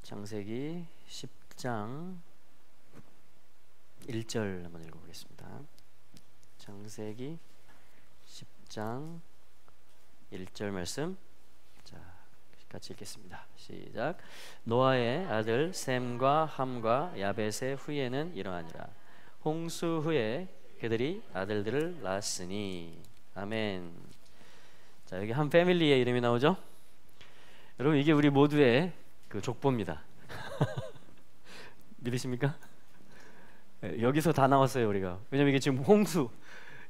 창세기 10장 1절 한번 읽어보겠습니다. 창세기 10장 1절 말씀, 자, 같이 읽겠습니다. 시작. 노아의 아들 셈과 함과 야벳의 후예는 이러하니라. 홍수 후에 그들이 아들들을 낳았으니. 아멘. 자, 여기 한 패밀리의 이름이 나오죠. 여러분, 이게 우리 모두의 그 족보입니다. 믿으십니까? 네, 여기서 다 나왔어요 우리가. 왜냐면 이게 지금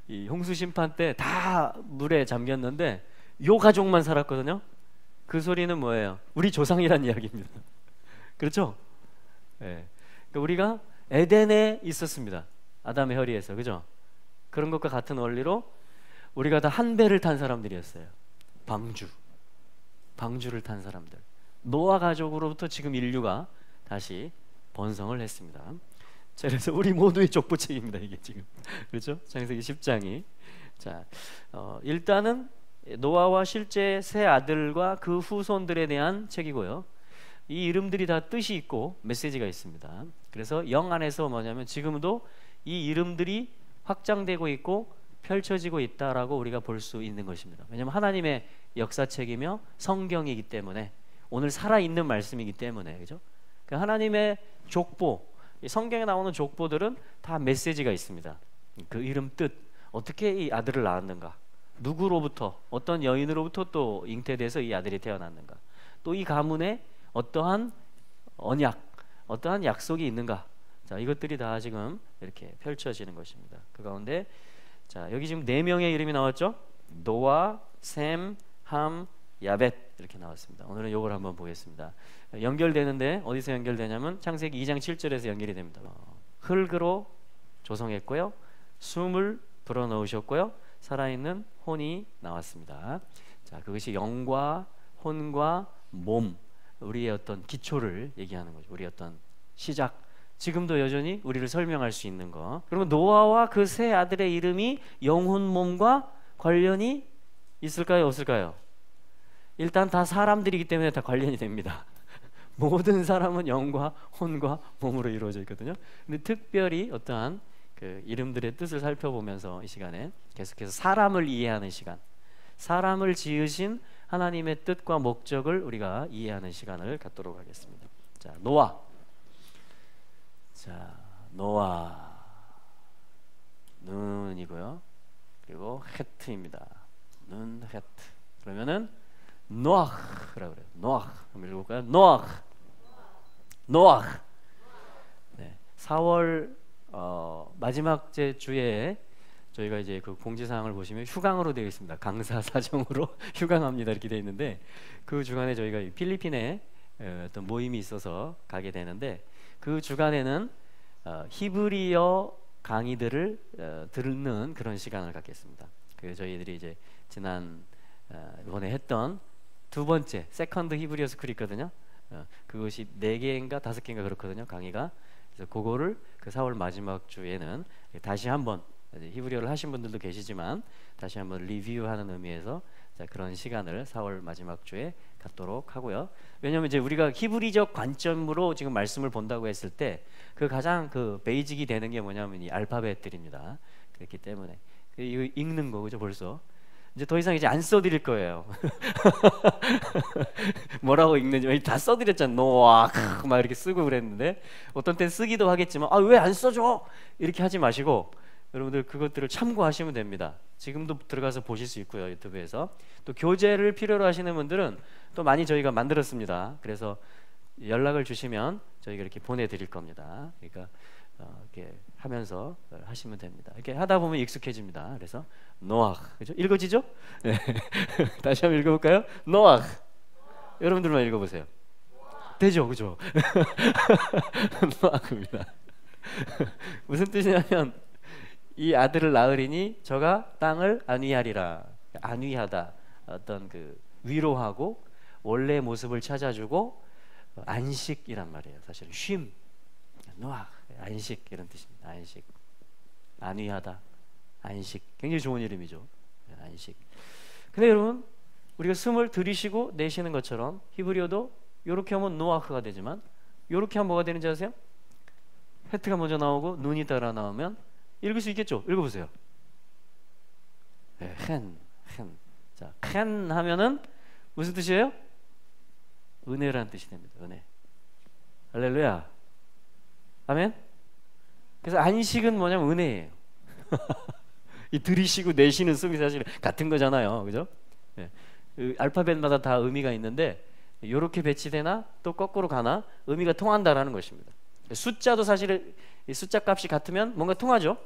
이 홍수 심판 때 다 물에 잠겼는데 요 가족만 살았거든요. 그 소리는 뭐예요? 우리 조상이란 이야기입니다. 그렇죠? 네. 그러니까 우리가 에덴에 있었습니다. 아담의 허리에서, 그죠? 그런 것과 같은 원리로 우리가 다 한 배를 탄 사람들이었어요. 방주를 탄 사람들. 노아 가족으로부터 지금 인류가 다시 번성을 했습니다. 자, 그래서 우리 모두의 족보책입니다 이게 지금. 그렇죠? 창세기 10장이. 자, 일단은 노아와 실제 세 아들과 그 후손들에 대한 책이고요. 이 이름들이 다 뜻이 있고 메시지가 있습니다. 그래서 영 안에서 뭐냐면 지금도 이 이름들이 확장되고 있고 펼쳐지고 있다라고 우리가 볼 수 있는 것입니다. 왜냐하면 하나님의 역사책이며 성경이기 때문에, 오늘 살아있는 말씀이기 때문에, 그죠? 그 하나님의 족보, 성경에 나오는 족보들은 다 메시지가 있습니다. 그 이름 뜻, 어떻게 이 아들을 낳았는가, 누구로부터, 어떤 여인으로부터 또 잉태돼서 이 아들이 태어났는가, 또 이 가문에 어떠한 언약, 어떠한 약속이 있는가. 자, 이것들이 다 지금 이렇게 펼쳐지는 것입니다. 그 가운데, 자, 여기 지금 4명의 이름이 나왔죠? 노아, 셈, 함, 야벳 이렇게 나왔습니다. 오늘은 이걸 한번 보겠습니다. 연결되는데 어디서 연결되냐면 창세기 2장 7절에서 연결이 됩니다. 흙으로 조성했고요, 숨을 불어넣으셨고요, 살아있는 혼이 나왔습니다. 자, 그것이 영과 혼과 몸, 우리의 어떤 기초를 얘기하는 거죠. 우리의 어떤 시작, 지금도 여전히 우리를 설명할 수 있는 거. 그러면 노아와 그 세 아들의 이름이 영혼 몸과 관련이 있을까요, 없을까요? 일단 다 사람들이기 때문에 다 관련이 됩니다. 모든 사람은 영과 혼과 몸으로 이루어져 있거든요. 근데 특별히 어떠한 그 이름들의 뜻을 살펴보면서 이 시간에 계속해서 사람을 이해하는 시간, 사람을 지으신 하나님의 뜻과 목적을 우리가 이해하는 시간을 갖도록 하겠습니다. 자, 노아. 자, 노아, 눈이고요. 그리고 헤트입니다. 눈, 헤트. 그러면은 노아흐라고 그래요. 노아흐. 한번 읽어볼까요? 노아흐. 노아흐. 네, 4월 마지막 주에 저희가 이제 그 공지사항을 보시면 휴강으로 되어 있습니다. 강사 사정으로 휴강합니다 이렇게 되어 있는데, 그 주간에 저희가 필리핀에 어떤 모임이 있어서 가게 되는데, 그 주간에는 히브리어 강의들을 듣는 그런 시간을 갖겠습니다. 그 저희들이 이제 지난 이번에 했던 두 번째 세컨드 히브리어 스쿨이 있거든요. 그것이 4개인가 5개인가 그렇거든요, 강의가. 그래서 그거를 그 4월 마지막 주에는 다시 한번, 히브리어를 하신 분들도 계시지만 다시 한번 리뷰하는 의미에서, 자, 그런 시간을 4월 마지막 주에 갖도록 하고요. 왜냐하면 이제 우리가 히브리적 관점으로 지금 말씀을 본다고 했을 때 그 가장 그 베이직이 되는 게 뭐냐면 이 알파벳들입니다. 그렇기 때문에 이거 읽는 거, 그죠? 벌써 이제 더 이상 이제 안 써드릴 거예요. 뭐라고 읽는지 다 써드렸잖아. 노아 막 이렇게 쓰고 그랬는데, 어떤 땐 쓰기도 하겠지만 왜 안 써줘? 이렇게 하지 마시고 여러분들 그것들을 참고하시면 됩니다. 지금도 들어가서 보실 수 있고요, 유튜브에서. 또 교재를 필요로 하시는 분들은 또 많이 저희가 만들었습니다. 그래서 연락을 주시면 저희가 이렇게 보내드릴 겁니다. 그러니까 이렇게 하면서 하시면 됩니다. 이렇게 하다 보면 익숙해집니다. 그래서 노아, 그죠? 읽어지죠? 네. 다시 한번 읽어볼까요? 노아. 여러분들만 읽어보세요. 되죠, 그죠? 노아입니다. 무슨 뜻이냐면, 이 아들을 낳으리니 저가 땅을 안위하리라. 안위하다, 어떤 그 위로하고 원래 모습을 찾아주고 안식이란 말이에요. 사실은 쉼, 노아, 안식 이런 뜻입니다. 안식, 안위하다, 안식. 굉장히 좋은 이름이죠, 안식. 근데 여러분, 우리가 숨을 들이쉬고 내쉬는 것처럼 히브리어도 요렇게 하면 노아흐가 되지만 요렇게 하면 뭐가 되는지 아세요? 헤트가 먼저 나오고 눈이 따라 나오면 읽을 수 있겠죠? 읽어보세요. 네, 헨. 자, 헨 하면은 무슨 뜻이에요? 은혜라는 뜻이 됩니다. 은혜. 할렐루야. 아멘. 그래서 안식은 뭐냐면 은혜예요. 이 들이쉬고 내쉬는 숨이 사실 같은 거잖아요, 그죠? 네. 그 알파벳마다 다 의미가 있는데 이렇게 배치되나 또 거꾸로 가나 의미가 통한다라는 것입니다. 숫자도 사실 숫자 값이 같으면 뭔가 통하죠.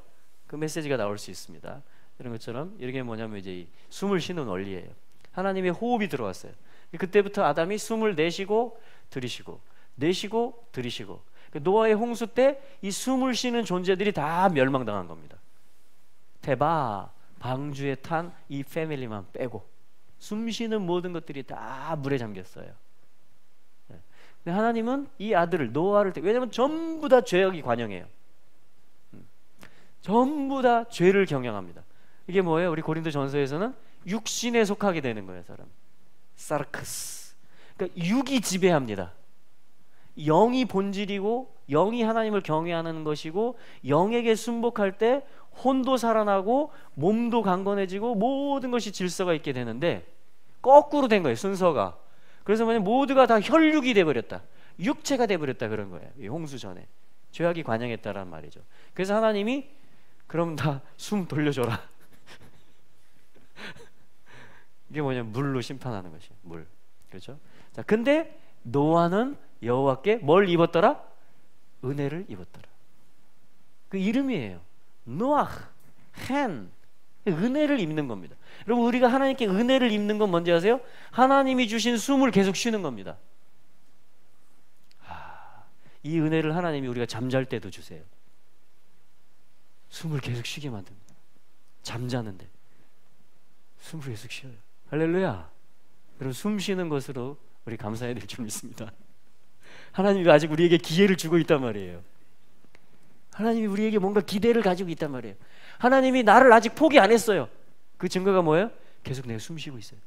그 메시지가 나올 수 있습니다. 이런 것처럼 이게 뭐냐면 이제 이 숨을 쉬는 원리예요. 하나님의 호흡이 들어왔어요. 그때부터 아담이 숨을 내쉬고 들이쉬고 내쉬고 들이쉬고 노아의 홍수 때 이 숨을 쉬는 존재들이 다 멸망당한 겁니다. 테바 방주에 탄 이 패밀리만 빼고 숨 쉬는 모든 것들이 다 물에 잠겼어요. 근데 하나님은 이 아들을 노아를 왜냐하면 전부 다 죄악이 관영해요. 전부 다 죄를 경영합니다. 이게 뭐예요? 우리 고린도 전서에서는 육신에 속하게 되는 거예요. 사람 사르크스. 그러니까 육이 지배합니다. 영이 본질이고 영이 하나님을 경외하는 것이고 영에게 순복할 때 혼도 살아나고 몸도 강건해지고 모든 것이 질서가 있게 되는데 거꾸로 된 거예요. 순서가. 그래서 뭐냐면 모두가 다 혈육이 돼버렸다. 육체가 돼버렸다 그런 거예요. 이 홍수 전에 죄악이 관영했다라는 말이죠. 그래서 하나님이 그럼 다 숨 돌려줘라. 이게 뭐냐면 물로 심판하는 것이에요. 물. 그렇죠? 자, 근데 노아는 여호와께 뭘 입었더라? 은혜를 입었더라. 그 이름이에요. 노아흐, 헨. 은혜를 입는 겁니다. 여러분 우리가 하나님께 은혜를 입는 건 뭔지 아세요? 하나님이 주신 숨을 계속 쉬는 겁니다. 이 은혜를 하나님이 우리가 잠잘 때도 주세요. 숨을 계속 쉬게 만듭니다. 잠자는데 숨을 계속 쉬어요. 할렐루야. 여러분 숨 쉬는 것으로 우리 감사해야 될 줄 믿습니다. 하나님이 아직 우리에게 기회를 주고 있단 말이에요. 하나님이 우리에게 뭔가 기대를 가지고 있단 말이에요. 하나님이 나를 아직 포기 안 했어요. 그 증거가 뭐예요? 계속 내가 숨 쉬고 있어요.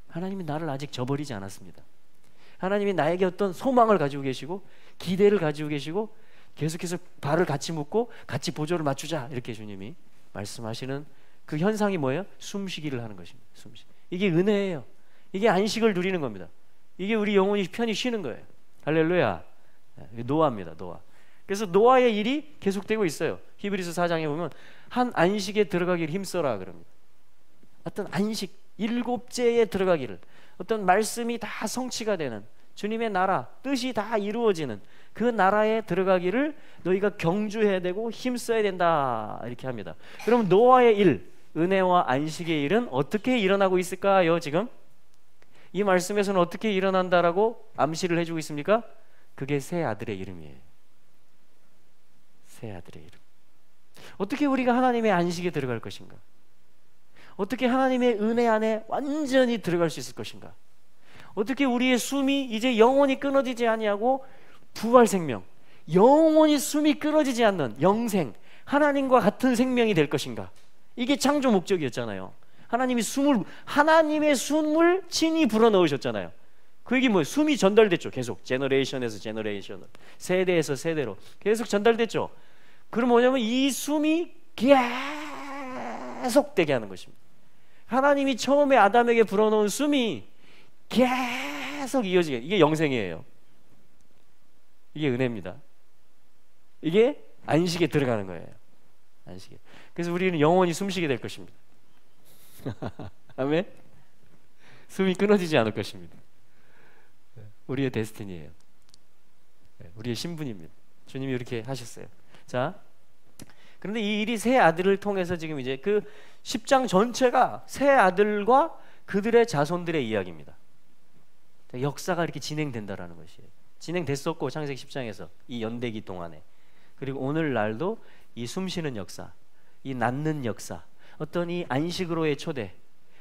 하나님이 나를 아직 저버리지 않았습니다. 하나님이 나에게 어떤 소망을 가지고 계시고 기대를 가지고 계시고 계속해서 발을 같이 묶고 같이 보조를 맞추자 이렇게 주님이 말씀하시는 그 현상이 뭐예요? 숨쉬기를 하는 것입니다. 숨쉬기. 이게 은혜예요. 이게 안식을 누리는 겁니다. 이게 우리 영혼이 편히 쉬는 거예요. 할렐루야. 노아입니다. 노아. 그래서 노아의 일이 계속되고 있어요. 히브리서 4장에 보면 한 안식에 들어가기를 힘써라 그럽니다. 어떤 안식, 일곱째에 들어가기를, 어떤 말씀이 다 성취가 되는 주님의 나라, 뜻이 다 이루어지는 그 나라에 들어가기를 너희가 경주해야 되고 힘써야 된다 이렇게 합니다. 그럼 노아의 일, 은혜와 안식의 일은 어떻게 일어나고 있을까요? 지금 이 말씀에서는 어떻게 일어난다라고 암시를 해주고 있습니까? 그게 새 아들의 이름이에요. 새 아들의 이름. 어떻게 우리가 하나님의 안식에 들어갈 것인가? 어떻게 하나님의 은혜 안에 완전히 들어갈 수 있을 것인가? 어떻게 우리의 숨이 이제 영원히 끊어지지 아니하고 부활 생명, 영원히 숨이 끊어지지 않는 영생, 하나님과 같은 생명이 될 것인가? 이게 창조 목적이었잖아요. 하나님의 숨을 친히 불어넣으셨잖아요. 그 얘기 뭐예요? 숨이 전달됐죠. 계속 제너레이션에서 제너레이션으로, 세대에서 세대로 계속 전달됐죠. 그럼 뭐냐면 이 숨이 계속 되게 하는 것입니다. 하나님이 처음에 아담에게 불어넣은 숨이 계속 이어지게, 이게 영생이에요. 이게 은혜입니다. 이게 안식에 들어가는 거예요. 안식에. 그래서 우리는 영원히 숨쉬게 될 것입니다. 아멘. 숨이 끊어지지 않을 것입니다. 우리의 데스티니예요. 우리의 신분입니다. 주님이 이렇게 하셨어요. 자, 그런데 이 일이 새 아들을 통해서 지금 이제 그 10장 전체가 새 아들과 그들의 자손들의 이야기입니다. 역사가 이렇게 진행된다라는 것이에요. 진행됐었고 창세기 10장에서 이 연대기 동안에, 그리고 오늘날도 이 숨쉬는 역사, 이 낳는 역사, 어떤 이 안식으로의 초대,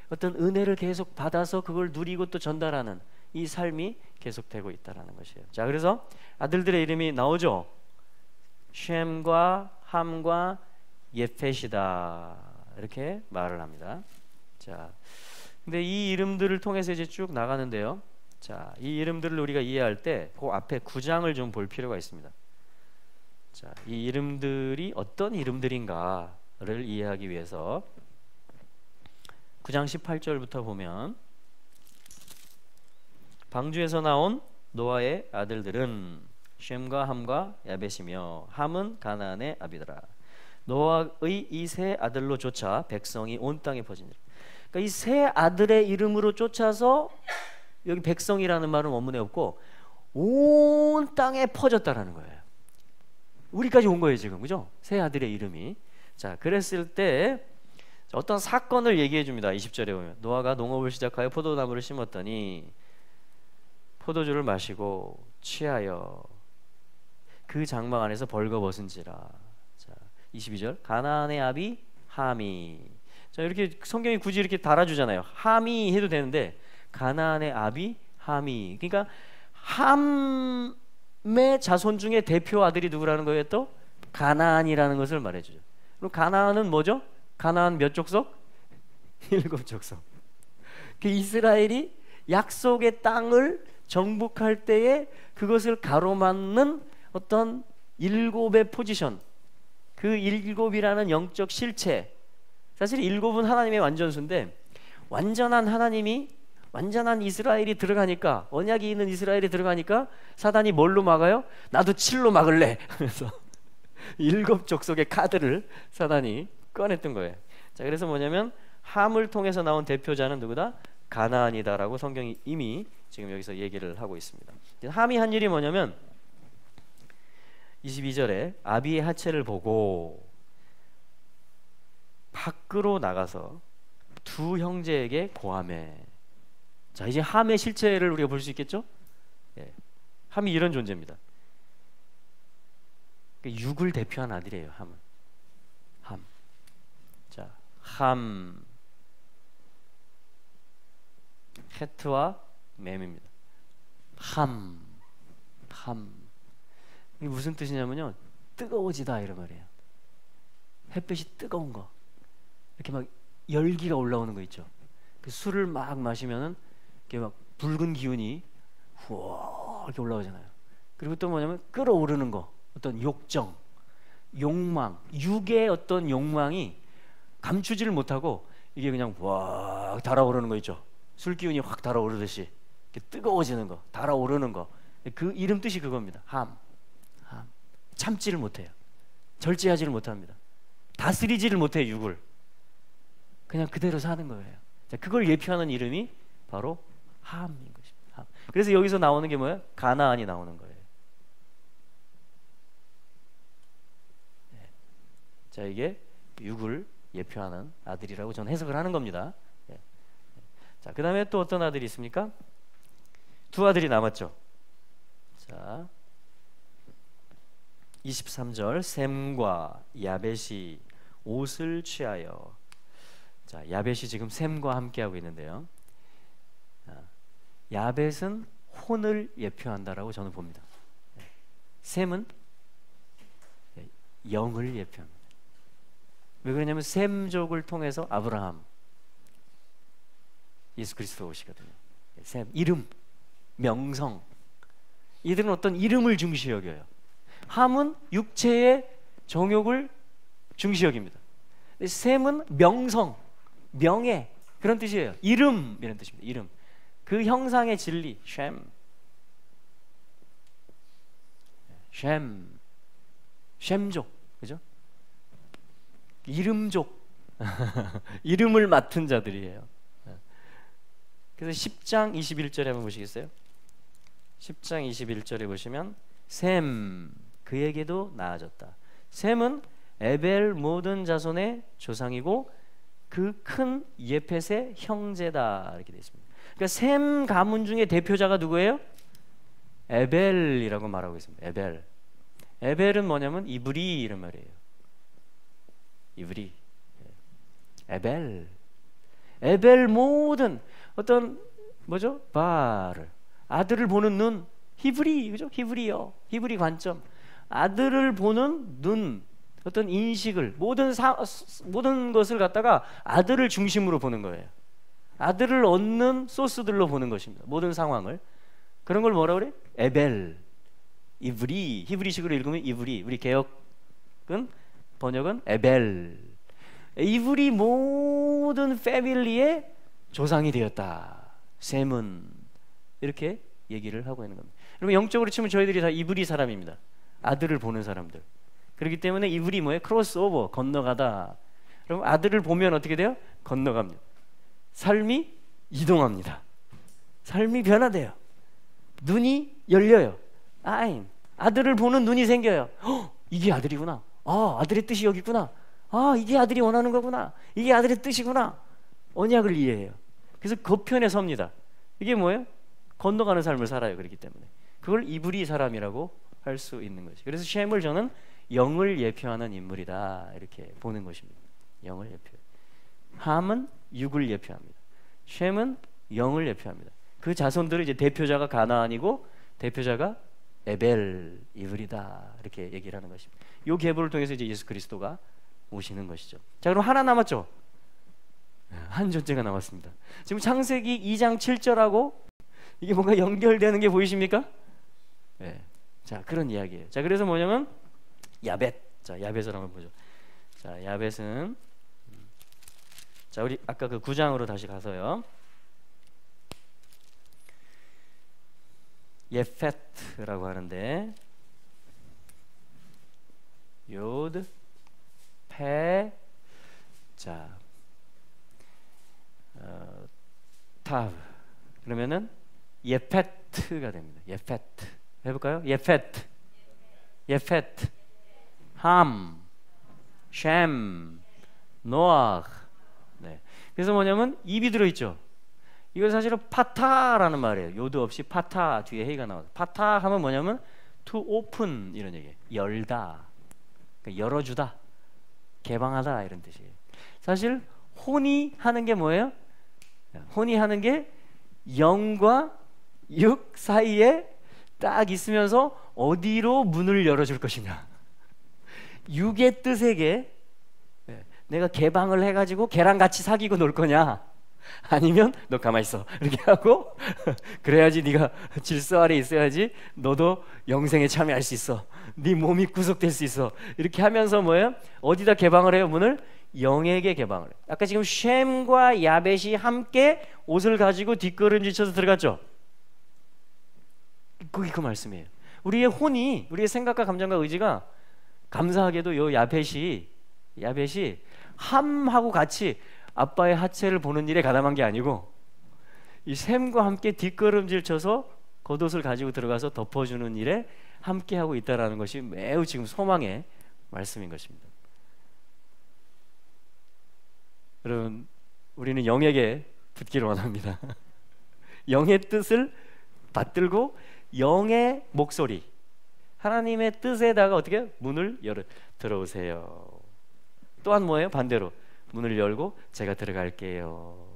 어떤 은혜를 계속 받아서 그걸 누리고 또 전달하는 이 삶이 계속되고 있다라는 것이에요. 자, 그래서 아들들의 이름이 나오죠. 쉔과 함과 예펫이다 이렇게 말을 합니다. 자, 근데 이 이름들을 통해서 이제 쭉 나가는데요. 자, 이 이름들을 우리가 이해할 때 그 앞에 9장을 좀 볼 필요가 있습니다. 자, 이 이름들이 어떤 이름들인가를 이해하기 위해서 9장 18절부터 보면 방주에서 나온 노아의 아들들은 쉔과 함과 야벳이며 함은 가나안의 아비더라. 노아의 이 세 아들로 쫓아 백성이 온 땅에 퍼지니라. 그러니까 이 세 아들의 이름으로 쫓아서 여기 백성이라는 말은 원문에 없고 온 땅에 퍼졌다라는 거예요. 우리까지 온 거예요 지금, 그죠? 세 아들의 이름이. 자, 그랬을 때 어떤 사건을 얘기해 줍니다. 20절에 보면 노아가 농업을 시작하여 포도나무를 심었더니 포도주를 마시고 취하여 그 장막 안에서 벌거벗은지라. 자, 22절 가나안의 아비 함이. 자, 이렇게 성경이 굳이 이렇게 달아주잖아요. 함이 해도 되는데 가나안의 아비 함이. 그러니까 함의 자손 중에 대표 아들이 누구라는 거예요? 또 가나안이라는 것을 말해주죠. 그럼 가나안은 뭐죠? 가나안 몇 족속? 7족속. 그 이스라엘이 약속의 땅을 정복할 때에 그것을 가로막는 어떤 7의 포지션, 그 7이라는 영적 실체. 사실 7은 하나님의 완전수인데 완전한 하나님이 완전한 이스라엘이 들어가니까, 언약이 있는 이스라엘이 들어가니까 사단이 뭘로 막아요? 나도 7로 막을래 하면서 7족속의 카드를 사단이 꺼냈던 거예요. 자, 그래서 뭐냐면 함을 통해서 나온 대표자는 누구다? 가나안이다라고 성경이 이미 지금 여기서 얘기를 하고 있습니다. 함이 한 일이 뭐냐면 22절에 아비의 하체를 보고 밖으로 나가서 두 형제에게 고하매. 자, 이제 함의 실체를 우리가 볼 수 있겠죠? 예. 함이 이런 존재입니다. 육을 대표한 아들이에요. 함은. 함. 자, 함. 헤트와 맴입니다. 함. 이게 무슨 뜻이냐면요, 뜨거워지다 이런 말이에요. 햇볕이 뜨거운 거, 이렇게 막 열기가 올라오는 거 있죠. 그 술을 막 마시면은 이렇게 막 붉은 기운이 후어 이렇게 올라오잖아요. 그리고 또 뭐냐면 끓어오르는 거, 어떤 욕정, 욕망, 육의 어떤 욕망이 감추지를 못하고 이게 그냥 와 달아오르는 거 있죠. 술 기운이 확 달아오르듯이 이렇게 뜨거워지는 거, 달아오르는 거. 그 이름 뜻이 그겁니다. 함. 참지를 못해요. 절제하지를 못합니다. 다스리지를 못해요. 육을 그냥 그대로 사는 거예요. 자, 그걸 예표하는 이름이 바로 함인 것입니다. 함. 그래서 여기서 나오는 게 뭐예요? 가나안이 나오는 거예요. 네. 자, 이게 육을 예표하는 아들이라고 저는 해석을 하는 겁니다. 네. 자, 그 다음에 또 어떤 아들이 있습니까? 두 아들이 남았죠. 자, 23절 셈과 야벳이 옷을 취하여. 자, 야벳이 지금 셈과 함께 하고 있는데요. 야벳은 혼을 예표한다라고 저는 봅니다. 셈은 영을 예표합니다. 왜 그러냐면 셈족을 통해서 아브라함, 예수 그리스도 오시거든요. 셈, 이름, 명성. 이들은 어떤 이름을 중시 여겨요. 함은 육체의 정욕을 중시 여깁니다. 셈은 명성, 명예, 그런 뜻이에요. 이름, 이런 뜻입니다. 이름. 그 형상의 진리, 셈족, 그죠? 이름족, 이름을 맡은 자들이에요. 그래서 10장 21절에 한번 보시겠어요? 10장 21절에 보시면 셈, 그에게도 나아졌다. 셈은 에벨 모든 자손의 조상이고 그 큰 예펫의 형제다, 이렇게 되어 있습니다. 그러니까 셈 가문 중에 대표자가 누구예요? 에벨이라고 말하고 있습니다. 에벨. 에벨은 뭐냐면 이브리 이런 말이에요. 이브리. 에벨. 에벨 모든 어떤 뭐죠? 바를 아들을 보는 눈, 히브리, 그죠? 히브리요. 히브리 관점. 아들을 보는 눈, 어떤 인식을 모든 것을 갖다가 아들을 중심으로 보는 거예요. 아들을 얻는 소스들로 보는 것입니다. 모든 상황을. 그런 걸 뭐라 그래? 에벨, 이브리, 히브리식으로 읽으면 이브리. 우리 개혁은 번역은 에벨. 이브리 모든 패밀리의 조상이 되었다. 셈은 이렇게 얘기를 하고 있는 겁니다. 여러분 영적으로 치면 저희들이 다 이브리 사람입니다. 아들을 보는 사람들. 그렇기 때문에 이브리 뭐예요? 크로스오버, 건너가다. 그럼 아들을 보면 어떻게 돼요? 건너갑니다. 삶이 이동합니다. 삶이 변화돼요. 눈이 열려요. 아들을 보는 눈이 생겨요. 이게 아들이구나. 아들의 뜻이 여기 있구나. 이게 아들이 원하는 거구나. 이게 아들의 뜻이구나. 언약을 이해해요. 그래서 그 편에 섭니다. 이게 뭐예요? 건너가는 삶을 살아요. 그렇기 때문에 그걸 이브리 사람이라고 할 수 있는 거죠. 그래서 셈을 저는 영을 예표하는 인물이다 이렇게 보는 것입니다. 영을 예표해요. 함은 육을 예표합니다. 셈은 영을 예표합니다. 그 자손들은 이제 대표자가 가나안이고 대표자가 에벨, 이브리다 이렇게 얘기를 하는 것입니다. 이 계보를 통해서 이제 예수 그리스도가 오시는 것이죠. 자, 그럼 하나 남았죠. 한 존재가 남았습니다. 지금 창세기 2장 7절하고 이게 뭔가 연결되는 게 보이십니까? 네. 자, 그런 이야기예요. 자, 그래서 뭐냐면 야벳. 자, 야벳을 한번 보죠. 자, 야벳은 자, 우리 아까 그 9장으로 다시 가서요. 예페트라고 하는데 요드 페 자 타브 그러면은 예페트가 됩니다. 예페트 해볼까요? 예페트 예페트 함 셈 노아 네. 그래서 뭐냐면 입이 들어있죠. 이건 사실은 파타라는 말이에요. 요드 없이 파타 뒤에 헤이가 나와요. 파타 하면 뭐냐면 to open 이런 얘기예요. 열다, 그러니까 열어주다, 개방하다 이런 뜻이에요. 사실 혼이 하는 게 뭐예요? 혼이 하는 게 영과 육 사이에 딱 있으면서 어디로 문을 열어줄 것이냐. 육의 뜻에게 내가 개방을 해가지고 걔랑 같이 사귀고 놀 거냐, 아니면 너 가만히 있어 이렇게 하고 그래야지 네가 질서 아래 있어야지 너도 영생에 참여할 수 있어, 네 몸이 구속될 수 있어, 이렇게 하면서 뭐예요? 어디다 개방을 해요? 문을 영에게 개방을 해요. 아까 지금 셈과 야벳이 함께 옷을 가지고 뒷걸음질 쳐서 들어갔죠. 그게 그 말씀이에요. 우리의 혼이, 우리의 생각과 감정과 의지가 감사하게도 요 야벳이 함하고 같이 아빠의 하체를 보는 일에 가담한 게 아니고 이 셈과 함께 뒷걸음질 쳐서 겉옷을 가지고 들어가서 덮어주는 일에 함께 하고 있다라는 것이 매우 지금 소망의 말씀인 것입니다. 여러분, 우리는 영에게 붙기를 원합니다. 영의 뜻을 받들고 영의 목소리, 하나님의 뜻에다가 어떻게 문을 열어 들어오세요. 또한 뭐예요? 반대로 문을 열고 제가 들어갈게요.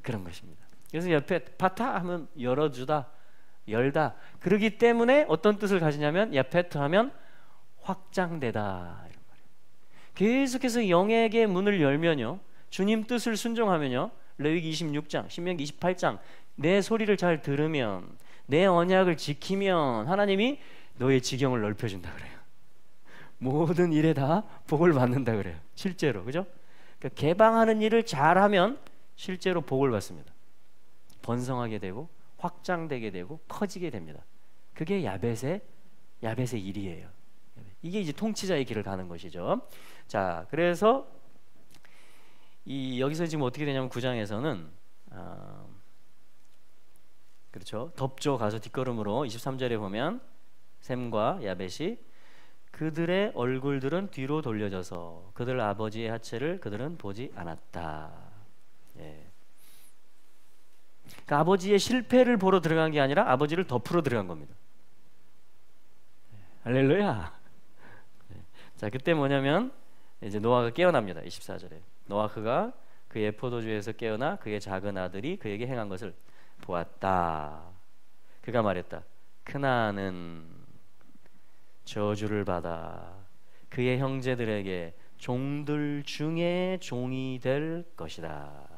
그런 것입니다. 그래서 옆에 파타 하면 열어주다, 열다. 그러기 때문에 어떤 뜻을 가지냐면 야페트 하면 확장되다 이런 말이에요. 계속해서 영에게 문을 열면요, 주님 뜻을 순종하면요, 레위기 26장, 신명기 28장 내 소리를 잘 들으면, 내 언약을 지키면 하나님이 너의 지경을 넓혀준다 그래요. 모든 일에 다 복을 받는다 그래요. 실제로, 그죠? 그러니까 개방하는 일을 잘하면 실제로 복을 받습니다. 번성하게 되고 확장되게 되고 커지게 됩니다. 그게 야벳의 일이에요. 이게 이제 통치자의 길을 가는 것이죠. 자, 그래서 여기서 지금 어떻게 되냐면 9장에서는 그렇죠. 덥죠. 가서 뒷걸음으로 23절에 보면 셈과 야벳이 그들의 얼굴들은 뒤로 돌려져서 그들 아버지의 하체를 그들은 보지 않았다. 예. 그러니까 아버지의 실패를 보러 들어간 게 아니라 아버지를 덮으러 들어간 겁니다. 할렐루야. 자, 그때 뭐냐면 이제 노아가 깨어납니다. 24절에 노아가 그의 포도주에서 깨어나 그의 작은 아들이 그에게 행한 것을 보았다. 그가 말했다. 크나안은 저주를 받아 그의 형제들에게 종들 중에 종이 될 것이다.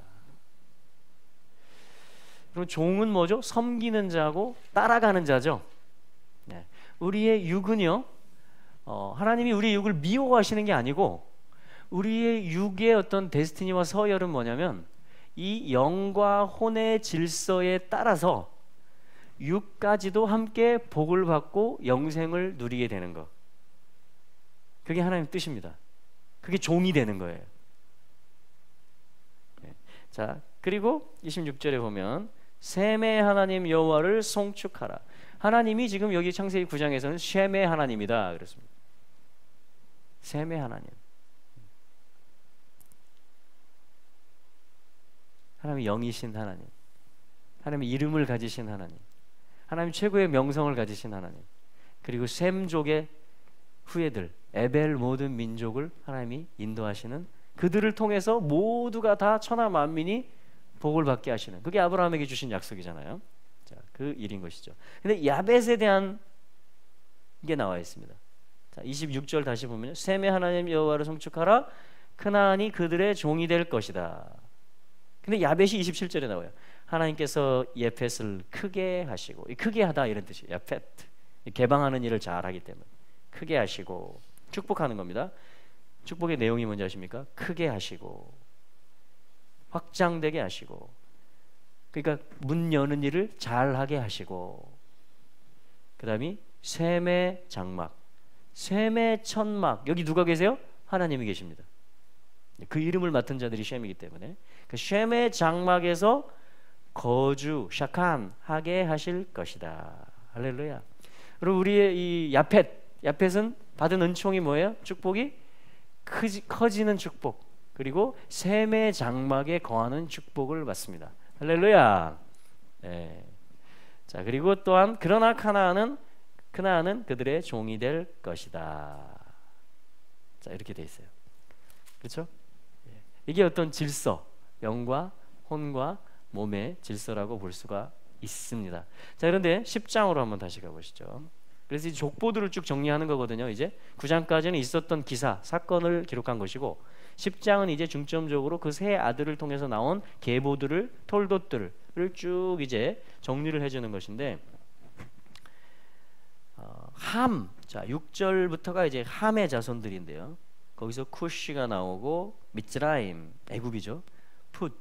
그럼 종은 뭐죠? 섬기는 자고 따라가는 자죠. 네. 우리의 육은요, 하나님이 우리의 육을 미워하시는 게 아니고 우리의 육의 어떤 데스티니와 서열은 뭐냐면 이 영과 혼의 질서에 따라서 육까지도 함께 복을 받고 영생을 누리게 되는 것. 그게 하나님의 뜻입니다. 그게 종이 되는 거예요. 네. 자, 그리고 26절에 보면 셈의 하나님 여호와를 송축하라. 하나님이 지금 여기 창세기 9장에서는 셈의 하나님이다 그랬습니다. 셈의 하나님. 하나님의 영이신 하나님, 하나님의 이름을 가지신 하나님, 하나님 최고의 명성을 가지신 하나님, 그리고 셈족의 후예들, 에벨 모든 민족을 하나님이 인도하시는, 그들을 통해서 모두가 다 천하 만민이 복을 받게 하시는, 그게 아브라함에게 주신 약속이잖아요. 자, 그 일인 것이죠. 근데 야벳에 대한 게 나와 있습니다. 자, 26절 다시 보면 셈의 하나님 여호와를 송축하라. 크나안이 그들의 종이 될 것이다. 근데 야벳이 27절에 나와요. 하나님께서 예펫을 크게 하시고, 크게 하다 이런 뜻이에요. 야펫, 개방하는 일을 잘하기 때문에 크게 하시고 축복하는 겁니다. 축복의 내용이 뭔지 아십니까? 크게 하시고 확장되게 하시고, 그러니까 문 여는 일을 잘하게 하시고, 그 다음이 셈의 장막, 셈의 천막. 여기 누가 계세요? 하나님이 계십니다. 그 이름을 맡은 자들이 셈이기 때문에 그 셈의 장막에서 거주 샤칸하게 하실 것이다. 할렐루야. 그리고 우리의 이 야펫은 받은 은총이 뭐예요? 축복이 커지는 축복, 그리고 셈의 장막에 거하는 축복을 받습니다. 할렐루야. 네. 자, 그리고 또한 그러나 크나안은 그들의 종이 될 것이다. 자, 이렇게 돼 있어요. 그렇죠? 이게 어떤 질서, 영과 혼과 몸의 질서라고 볼 수가 있습니다. 자, 그런데 10장으로 한번 다시 가보시죠. 그래서 이 족보들을 쭉 정리하는 거거든요. 이제 9장까지는 있었던 기사, 사건을 기록한 것이고 10장은 이제 중점적으로 그 세 아들을 통해서 나온 계보들을, 톨돛들을 쭉 이제 정리를 해주는 것인데, 함, 자 6절부터가 이제 함의 자손들인데요. 거기서 쿠시가 나오고 미츠라임, 애굽이죠. 풋,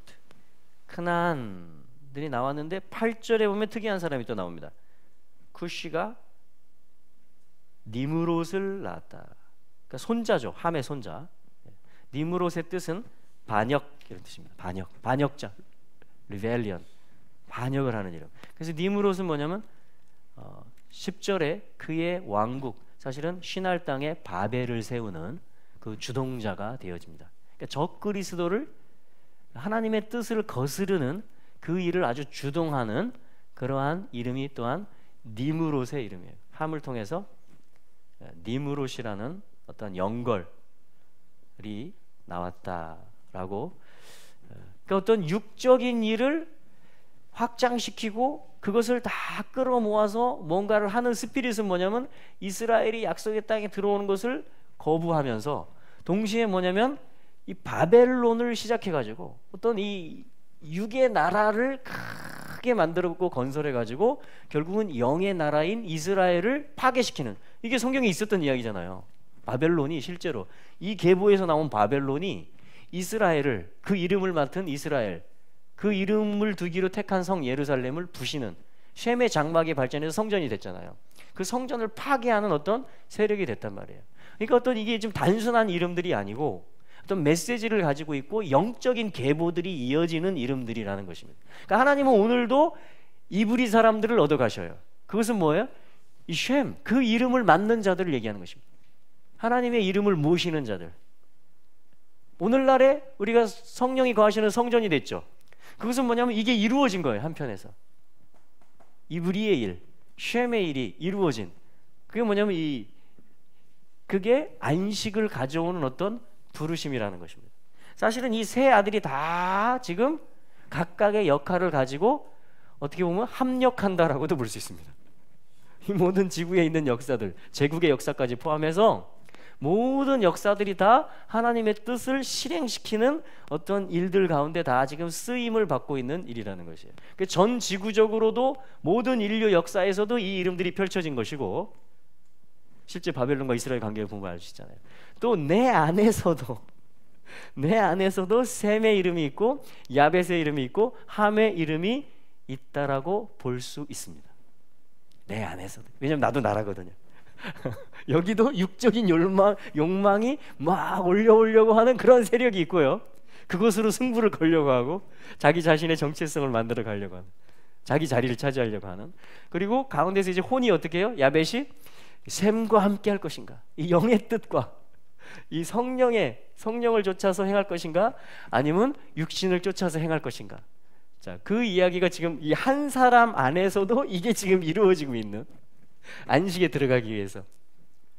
크나안들이 나왔는데 8절에 보면 특이한 사람이 또 나옵니다. 쿠시가 니므롯을 낳았다. 그러니까 손자죠. 함의 손자. 니므롯의 뜻은 반역 이런 뜻입니다. 반역자, 리벨리언, 반역을 하는 이름. 그래서 니므롯은 뭐냐면 10절에 그의 왕국, 사실은 신할 땅에 바벨을 세우는 그 주동자가 되어집니다. 그러니까 적그리스도를, 하나님의 뜻을 거스르는 그 일을 아주 주동하는 그러한 이름이 또한 니므롯의 이름이에요. 함을 통해서 니므롯이라는 어떤 연걸이 나왔다라고. 그러니까 어떤 육적인 일을 확장시키고 그것을 다 끌어모아서 뭔가를 하는 스피릿은 뭐냐면 이스라엘이 약속의 땅에 들어오는 것을 거부하면서 동시에 뭐냐면 이 바벨론을 시작해가지고 어떤 이 육의 나라를 크게 만들었고 건설해가지고 결국은 영의 나라인 이스라엘을 파괴시키는, 이게 성경에 있었던 이야기잖아요. 바벨론이 실제로 이 계보에서 나온 바벨론이 이스라엘을, 그 이름을 맡은 이스라엘, 그 이름을 두기로 택한 성 예루살렘을 부시는, 셈의 장막이 발전해서 성전이 됐잖아요. 그 성전을 파괴하는 어떤 세력이 됐단 말이에요. 그러니까 어떤 이게 좀 단순한 이름들이 아니고 어떤 메시지를 가지고 있고 영적인 계보들이 이어지는 이름들이라는 것입니다. 그러니까 하나님은 오늘도 이브리 사람들을 얻어 가셔요. 그것은 뭐예요? 이 셈, 그 이름을 맡는 자들을 얘기하는 것입니다. 하나님의 이름을 모시는 자들. 오늘날에 우리가 성령이 거하시는 성전이 됐죠. 그것은 뭐냐면 이게 이루어진 거예요. 한편에서 이브리의 일, 셈의 일이 이루어진, 그게 뭐냐면 그게 안식을 가져오는 어떤 부르심이라는 것입니다. 사실은 이 세 아들이 다 지금 각각의 역할을 가지고 어떻게 보면 합력한다라고도 볼 수 있습니다. 이 모든 지구에 있는 역사들, 제국의 역사까지 포함해서 모든 역사들이 다 하나님의 뜻을 실행시키는 어떤 일들 가운데 다 지금 쓰임을 받고 있는 일이라는 것이에요. 전 지구적으로도 모든 인류 역사에서도 이 이름들이 펼쳐진 것이고, 실제 바벨론과 이스라엘 관계를 보면 알 수 있잖아요. 또 내 안에서도 셈의 이름이 있고 야벳의 이름이 있고 함의 이름이 있다라고 볼 수 있습니다. 내 안에서도. 왜냐면 나도 나라거든요. 여기도 육적인 욕망이 막 올려오려고 하는 그런 세력이 있고요, 그것으로 승부를 걸려고 하고 자기 자신의 정체성을 만들어 가려고 하는, 자기 자리를 차지하려고 하는. 그리고 가운데서 이제 혼이 어떻게 해요? 야벳이 셈과 함께 할 것인가, 이 영의 뜻과 이 성령을 쫓아서 행할 것인가, 아니면 육신을 쫓아서 행할 것인가. 자, 그 이야기가 지금 이 한 사람 안에서도 이게 지금 이루어지고 있는, 안식에 들어가기 위해서,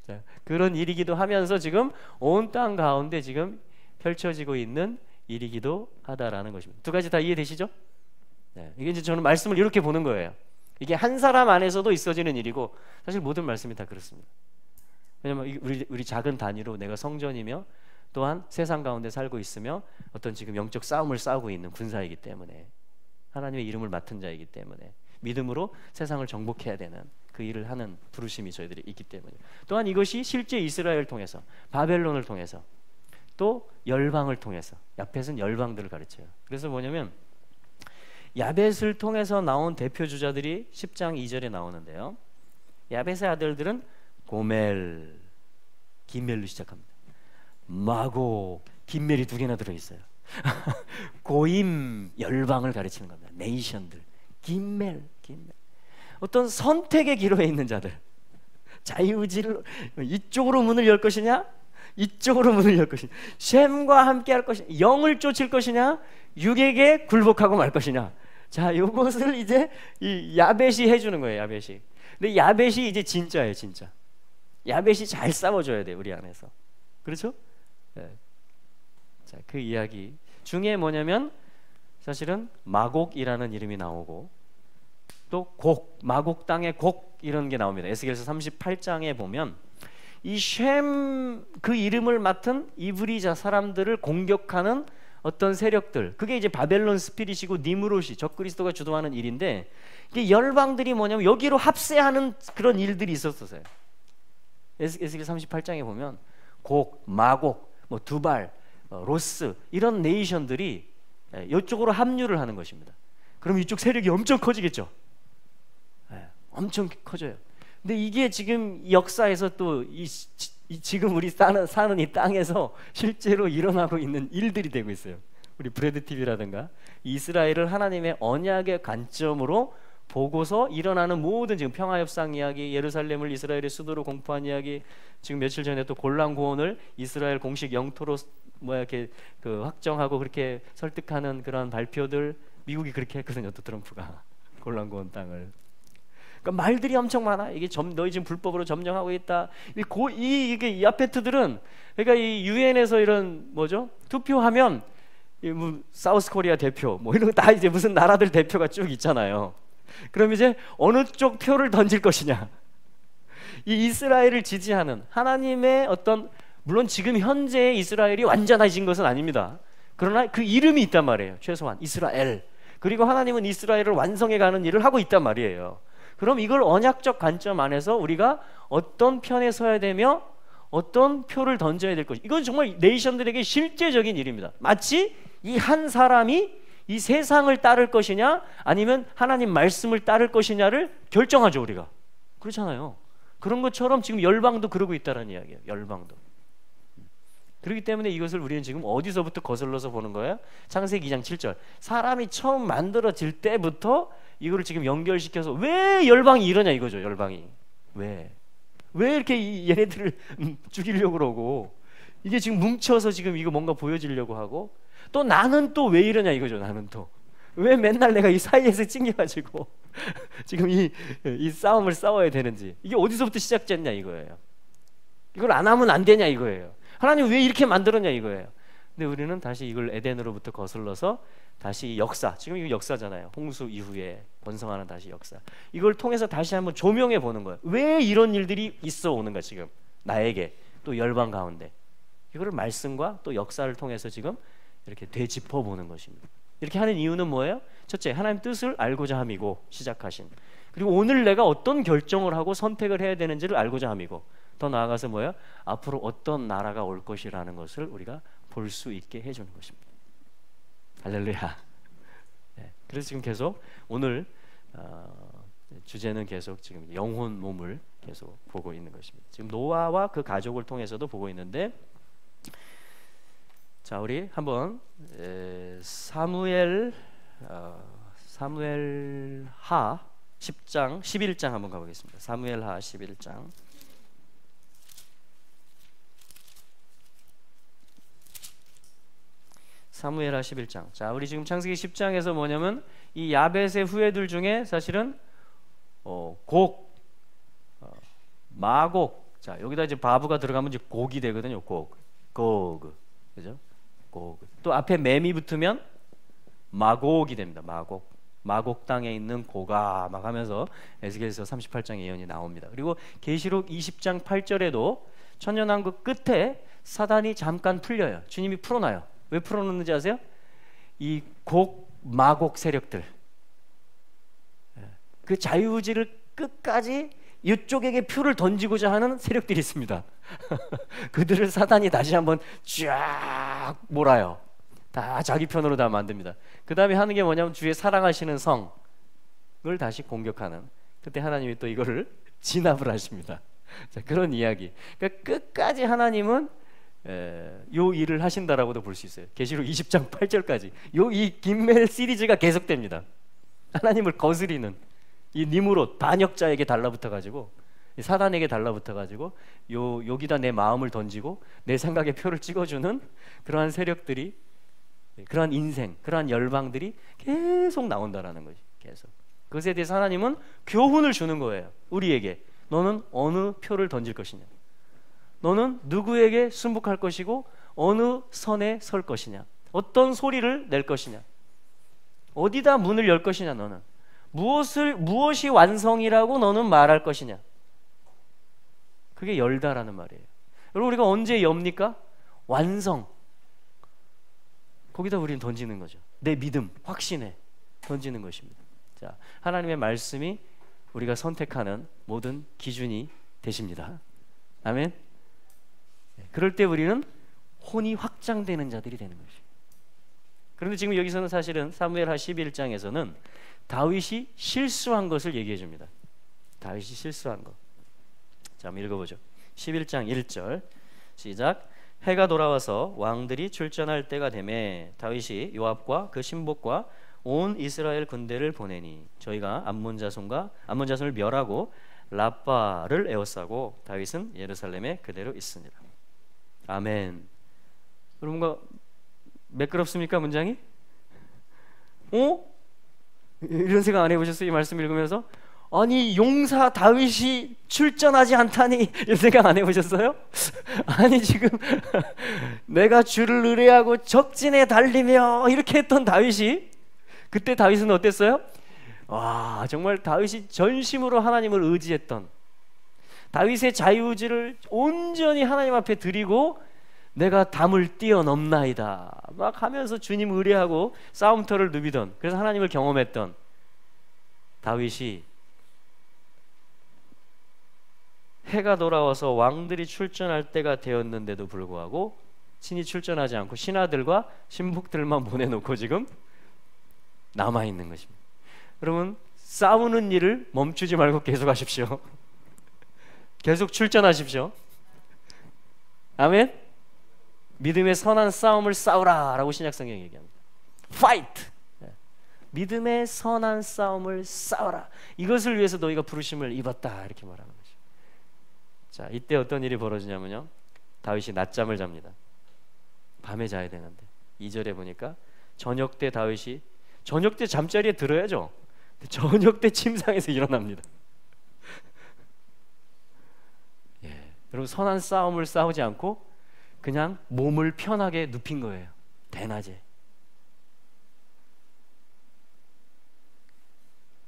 자, 그런 일이기도 하면서 지금 온 땅 가운데 지금 펼쳐지고 있는 일이기도 하다라는 것입니다. 두 가지 다 이해되시죠? 네, 이게 이제 저는 말씀을 이렇게 보는 거예요. 이게 한 사람 안에서도 있어지는 일이고, 사실 모든 말씀이 다 그렇습니다. 왜냐면 우리 작은 단위로 내가 성전이며 또한 세상 가운데 살고 있으며 어떤 지금 영적 싸움을 싸우고 있는 군사이기 때문에, 하나님의 이름을 맡은 자이기 때문에 믿음으로 세상을 정복해야 되는 그 일을 하는 부르심이 저희들이 있기 때문에, 또한 이것이 실제 이스라엘을 통해서, 바벨론을 통해서, 또 열방을 통해서, 야벳은 열방들을 가르쳐요. 그래서 뭐냐면 야벳을 통해서 나온 대표 주자들이 10장 2절에 나오는데요, 야벳의 아들들은 고멜, 김멜로 시작합니다. 마고, 김멜이 두 개나 들어있어요. 고임, 열방을 가르치는 겁니다. 네이션들. 김멜. 어떤 선택의 기로에 있는 자들, 자유의지를, 이쪽으로 문을 열 것이냐, 이쪽으로 문을 열 것이냐, 셈과 함께 할 것이냐, 영을 쫓을 것이냐, 육에게 굴복하고 말 것이냐. 자, 이것을 이제 이 야벳이 해주는 거예요. 야벳이. 근데 야벳이 이제 진짜예요. 진짜 야벳이 잘 싸워줘야 돼요, 우리 안에서. 그렇죠? 네. 자, 그 이야기 중에 뭐냐면 사실은 마곡이라는 이름이 나오고, 또 곡, 마곡 땅의 곡, 이런 게 나옵니다. 에스겔서 38장에 보면 이 셈, 그 이름을 맡은 이브리자 사람들을 공격하는 어떤 세력들, 그게 이제 바벨론 스피릿이고 니무롯이, 적그리스도가 주도하는 일인데, 이게 열방들이 뭐냐면 여기로 합세하는 그런 일들이 있었어요. 에스겔 38장에 보면 곡, 마곡, 뭐 두발, 로스, 이런 네이션들이 이쪽으로 합류를 하는 것입니다. 그럼 이쪽 세력이 엄청 커지겠죠. 엄청 커져요. 근데 이게 지금 역사에서 또 지금 우리 사는 이 땅에서 실제로 일어나고 있는 일들이 되고 있어요. 우리 브래드 TV라든가 이스라엘을 하나님의 언약의 관점으로 보고서 일어나는 모든 지금 평화협상 이야기, 예루살렘을 이스라엘의 수도로 공포한 이야기, 지금 며칠 전에 또 골란고원을 이스라엘 공식 영토로 이렇게 그 확정하고 그렇게 설득하는 그런 발표들, 미국이 그렇게 했거든요. 또 트럼프가 골란고원 땅을. 그러니까 말들이 엄청 많아. 이게 너희 지금 불법으로 점령하고 있다. 이 야페트들은, 그러니까 이 유엔에서 이런 투표하면 뭐 사우스 코리아 대표 뭐 이런 거 다 이제 무슨 나라들 대표가 쭉 있잖아요. 그럼 이제 어느 쪽 표를 던질 것이냐. 이 이스라엘을 지지하는 하나님의 어떤, 물론 지금 현재 이스라엘이 완전해진 것은 아닙니다. 그러나 그 이름이 있단 말이에요. 최소한 이스라엘. 그리고 하나님은 이스라엘을 완성해가는 일을 하고 있단 말이에요. 그럼 이걸 언약적 관점 안에서 우리가 어떤 편에 서야 되며 어떤 표를 던져야 될 것이, 이건 정말 네이션들에게 실제적인 일입니다. 마치 이 한 사람이 이 세상을 따를 것이냐 아니면 하나님 말씀을 따를 것이냐를 결정하죠, 우리가. 그렇잖아요. 그런 것처럼 지금 열방도 그러고 있다는 이야기예요. 열방도. 그렇기 때문에 이것을 우리는 지금 어디서부터 거슬러서 보는 거예요? 창세기 2장 7절. 사람이 처음 만들어질 때부터 이거를 지금 연결시켜서 왜 열방이 이러냐 이거죠. 열방이 왜 이렇게 얘네들을 죽이려고 그러고, 이게 지금 뭉쳐서 지금 이거 뭔가 보여지려고 하고, 또 나는 또 왜 이러냐 이거죠. 나는 또 왜 맨날 내가 이 사이에서 찡겨가지고 지금 이 싸움을 싸워야 되는지, 이게 어디서부터 시작됐냐 이거예요. 이걸 안 하면 안 되냐 이거예요. 하나님 왜 이렇게 만들었냐 이거예요. 근데 우리는 다시 이걸 에덴으로부터 거슬러서 다시 역사, 지금 이거 역사잖아요. 홍수 이후에 번성하는 다시 역사, 이걸 통해서 다시 한번 조명해 보는 거예요. 왜 이런 일들이 있어 오는가, 지금 나에게 또 열방 가운데. 이거를 말씀과 또 역사를 통해서 지금 이렇게 되짚어 보는 것입니다. 이렇게 하는 이유는 뭐예요? 첫째, 하나님 뜻을 알고자 함이고 시작하신. 그리고 오늘 내가 어떤 결정을 하고 선택을 해야 되는지를 알고자 함이고, 더 나아가서 뭐예요? 앞으로 어떤 나라가 올 것이라는 것을 우리가 볼 수 있게 해주는 것입니다. 할렐루야. 네, 그래서 지금 계속 오늘 주제는 계속 지금 영혼 몸을 계속 보고 있는 것입니다. 지금 노아와 그 가족을 통해서도 보고 있는데, 자, 우리 한번 사무엘하 10장 11장 한번 가보겠습니다. 사무엘하 11장. 사무엘하 11장. 자, 우리 지금 창세기 10장에서 뭐냐면 이 야벳의 후예들 중에 사실은 마곡. 자, 여기다 이제 바브가 들어가면 이제 곡이 되거든요. 고그. 그죠? 고그. 또 앞에 맴이 붙으면 마곡이 됩니다. 마곡 땅에 있는 고가 막 하면서 에스겔서 38장 예언이 나옵니다. 그리고 계시록 20장 8절에도 천년왕국 끝에 사단이 잠깐 풀려요. 주님이 풀어놔요. 왜 풀어놓는지 아세요? 이 마곡 세력들, 그 자유의지를 끝까지 이쪽에게 표를 던지고자 하는 세력들이 있습니다. 그들을 사단이 다시 한번 쫙 몰아요. 다 자기 편으로 다 만듭니다. 그 다음에 하는 게 뭐냐면 주의 사랑하시는 성을 다시 공격하는, 그때 하나님이 또 이거를 진압을 하십니다. 자, 그런 이야기. 그러니까 끝까지 하나님은 요 일을 하신다라고도 볼 수 있어요. 계시록 20장 8절까지 이 김멜 시리즈가 계속됩니다. 하나님을 거스리는 이 니므롯 반역자에게 달라붙어 가지고, 사단에게 달라붙어 가지고 여기다 내 마음을 던지고 내 생각에 표를 찍어주는 그러한 세력들이, 그러한 인생, 그러한 열방들이 계속 나온다라는 거지. 계속 그것에 대해서 하나님은 교훈을 주는 거예요. 우리에게 너는 어느 표를 던질 것이냐, 너는 누구에게 순복할 것이고 어느 선에 설 것이냐, 어떤 소리를 낼 것이냐, 어디다 문을 열 것이냐, 너는 무엇이 완성이라고 너는 말할 것이냐. 그게 열다라는 말이에요. 여러분, 우리가 언제 엽니까? 완성. 거기다 우리는 던지는 거죠. 내 믿음, 확신에 던지는 것입니다. 자, 하나님의 말씀이 우리가 선택하는 모든 기준이 되십니다. 아멘. 그럴 때 우리는 혼이 확장되는 자들이 되는 것이에요. 그런데 지금 여기서는 사실은 사무엘하 11장에서는 다윗이 실수한 것을 얘기해 줍니다. 다윗이 실수한 것. 자, 한번 읽어보죠. 11장 1절 시작. 해가 돌아와서 왕들이 출전할 때가 되매 다윗이 요압과 그 신복과 온 이스라엘 군대를 보내니 저희가 암몬 자손을 멸하고 라빠를 에워싸고 다윗은 예루살렘에 그대로 있으니라. 아멘. 여러분과 매끄럽습니까, 문장이? 이런 생각 안 해보셨어요? 이 말씀 읽으면서 아니, 용사 다윗이 출전하지 않다니, 이런 생각 안 해보셨어요? 아니, 지금 내가 주를 의뢰하고 적진에 달리며 이렇게 했던 다윗이, 그때 다윗은 어땠어요? 와, 정말 다윗이 전심으로 하나님을 의지했던, 다윗의 자유의지를 온전히 하나님 앞에 드리고 내가 담을 뛰어넘나이다 막 하면서 주님 의뢰하고 싸움터를 누비던, 그래서 하나님을 경험했던 다윗이 해가 돌아와서 왕들이 출전할 때가 되었는데도 불구하고 친히 출전하지 않고 신하들과 신복들만 보내놓고 지금 남아있는 것입니다. 여러분, 싸우는 일을 멈추지 말고 계속 하십시오. 계속 출전하십시오. 아멘. 믿음의 선한 싸움을 싸우라 라고 신약성경이 얘기합니다. Fight. 믿음의 선한 싸움을 싸우라. 이것을 위해서 너희가 부르심을 입었다, 이렇게 말하는 거죠. 자, 이때 어떤 일이 벌어지냐면요, 다윗이 낮잠을 잡니다. 밤에 자야 되는데 2절에 보니까 저녁 때 다윗이, 저녁 때 잠자리에 들어야죠. 저녁 때 침상에서 일어납니다. 여러분, 선한 싸움을 싸우지 않고 그냥 몸을 편하게 눕힌 거예요. 대낮에.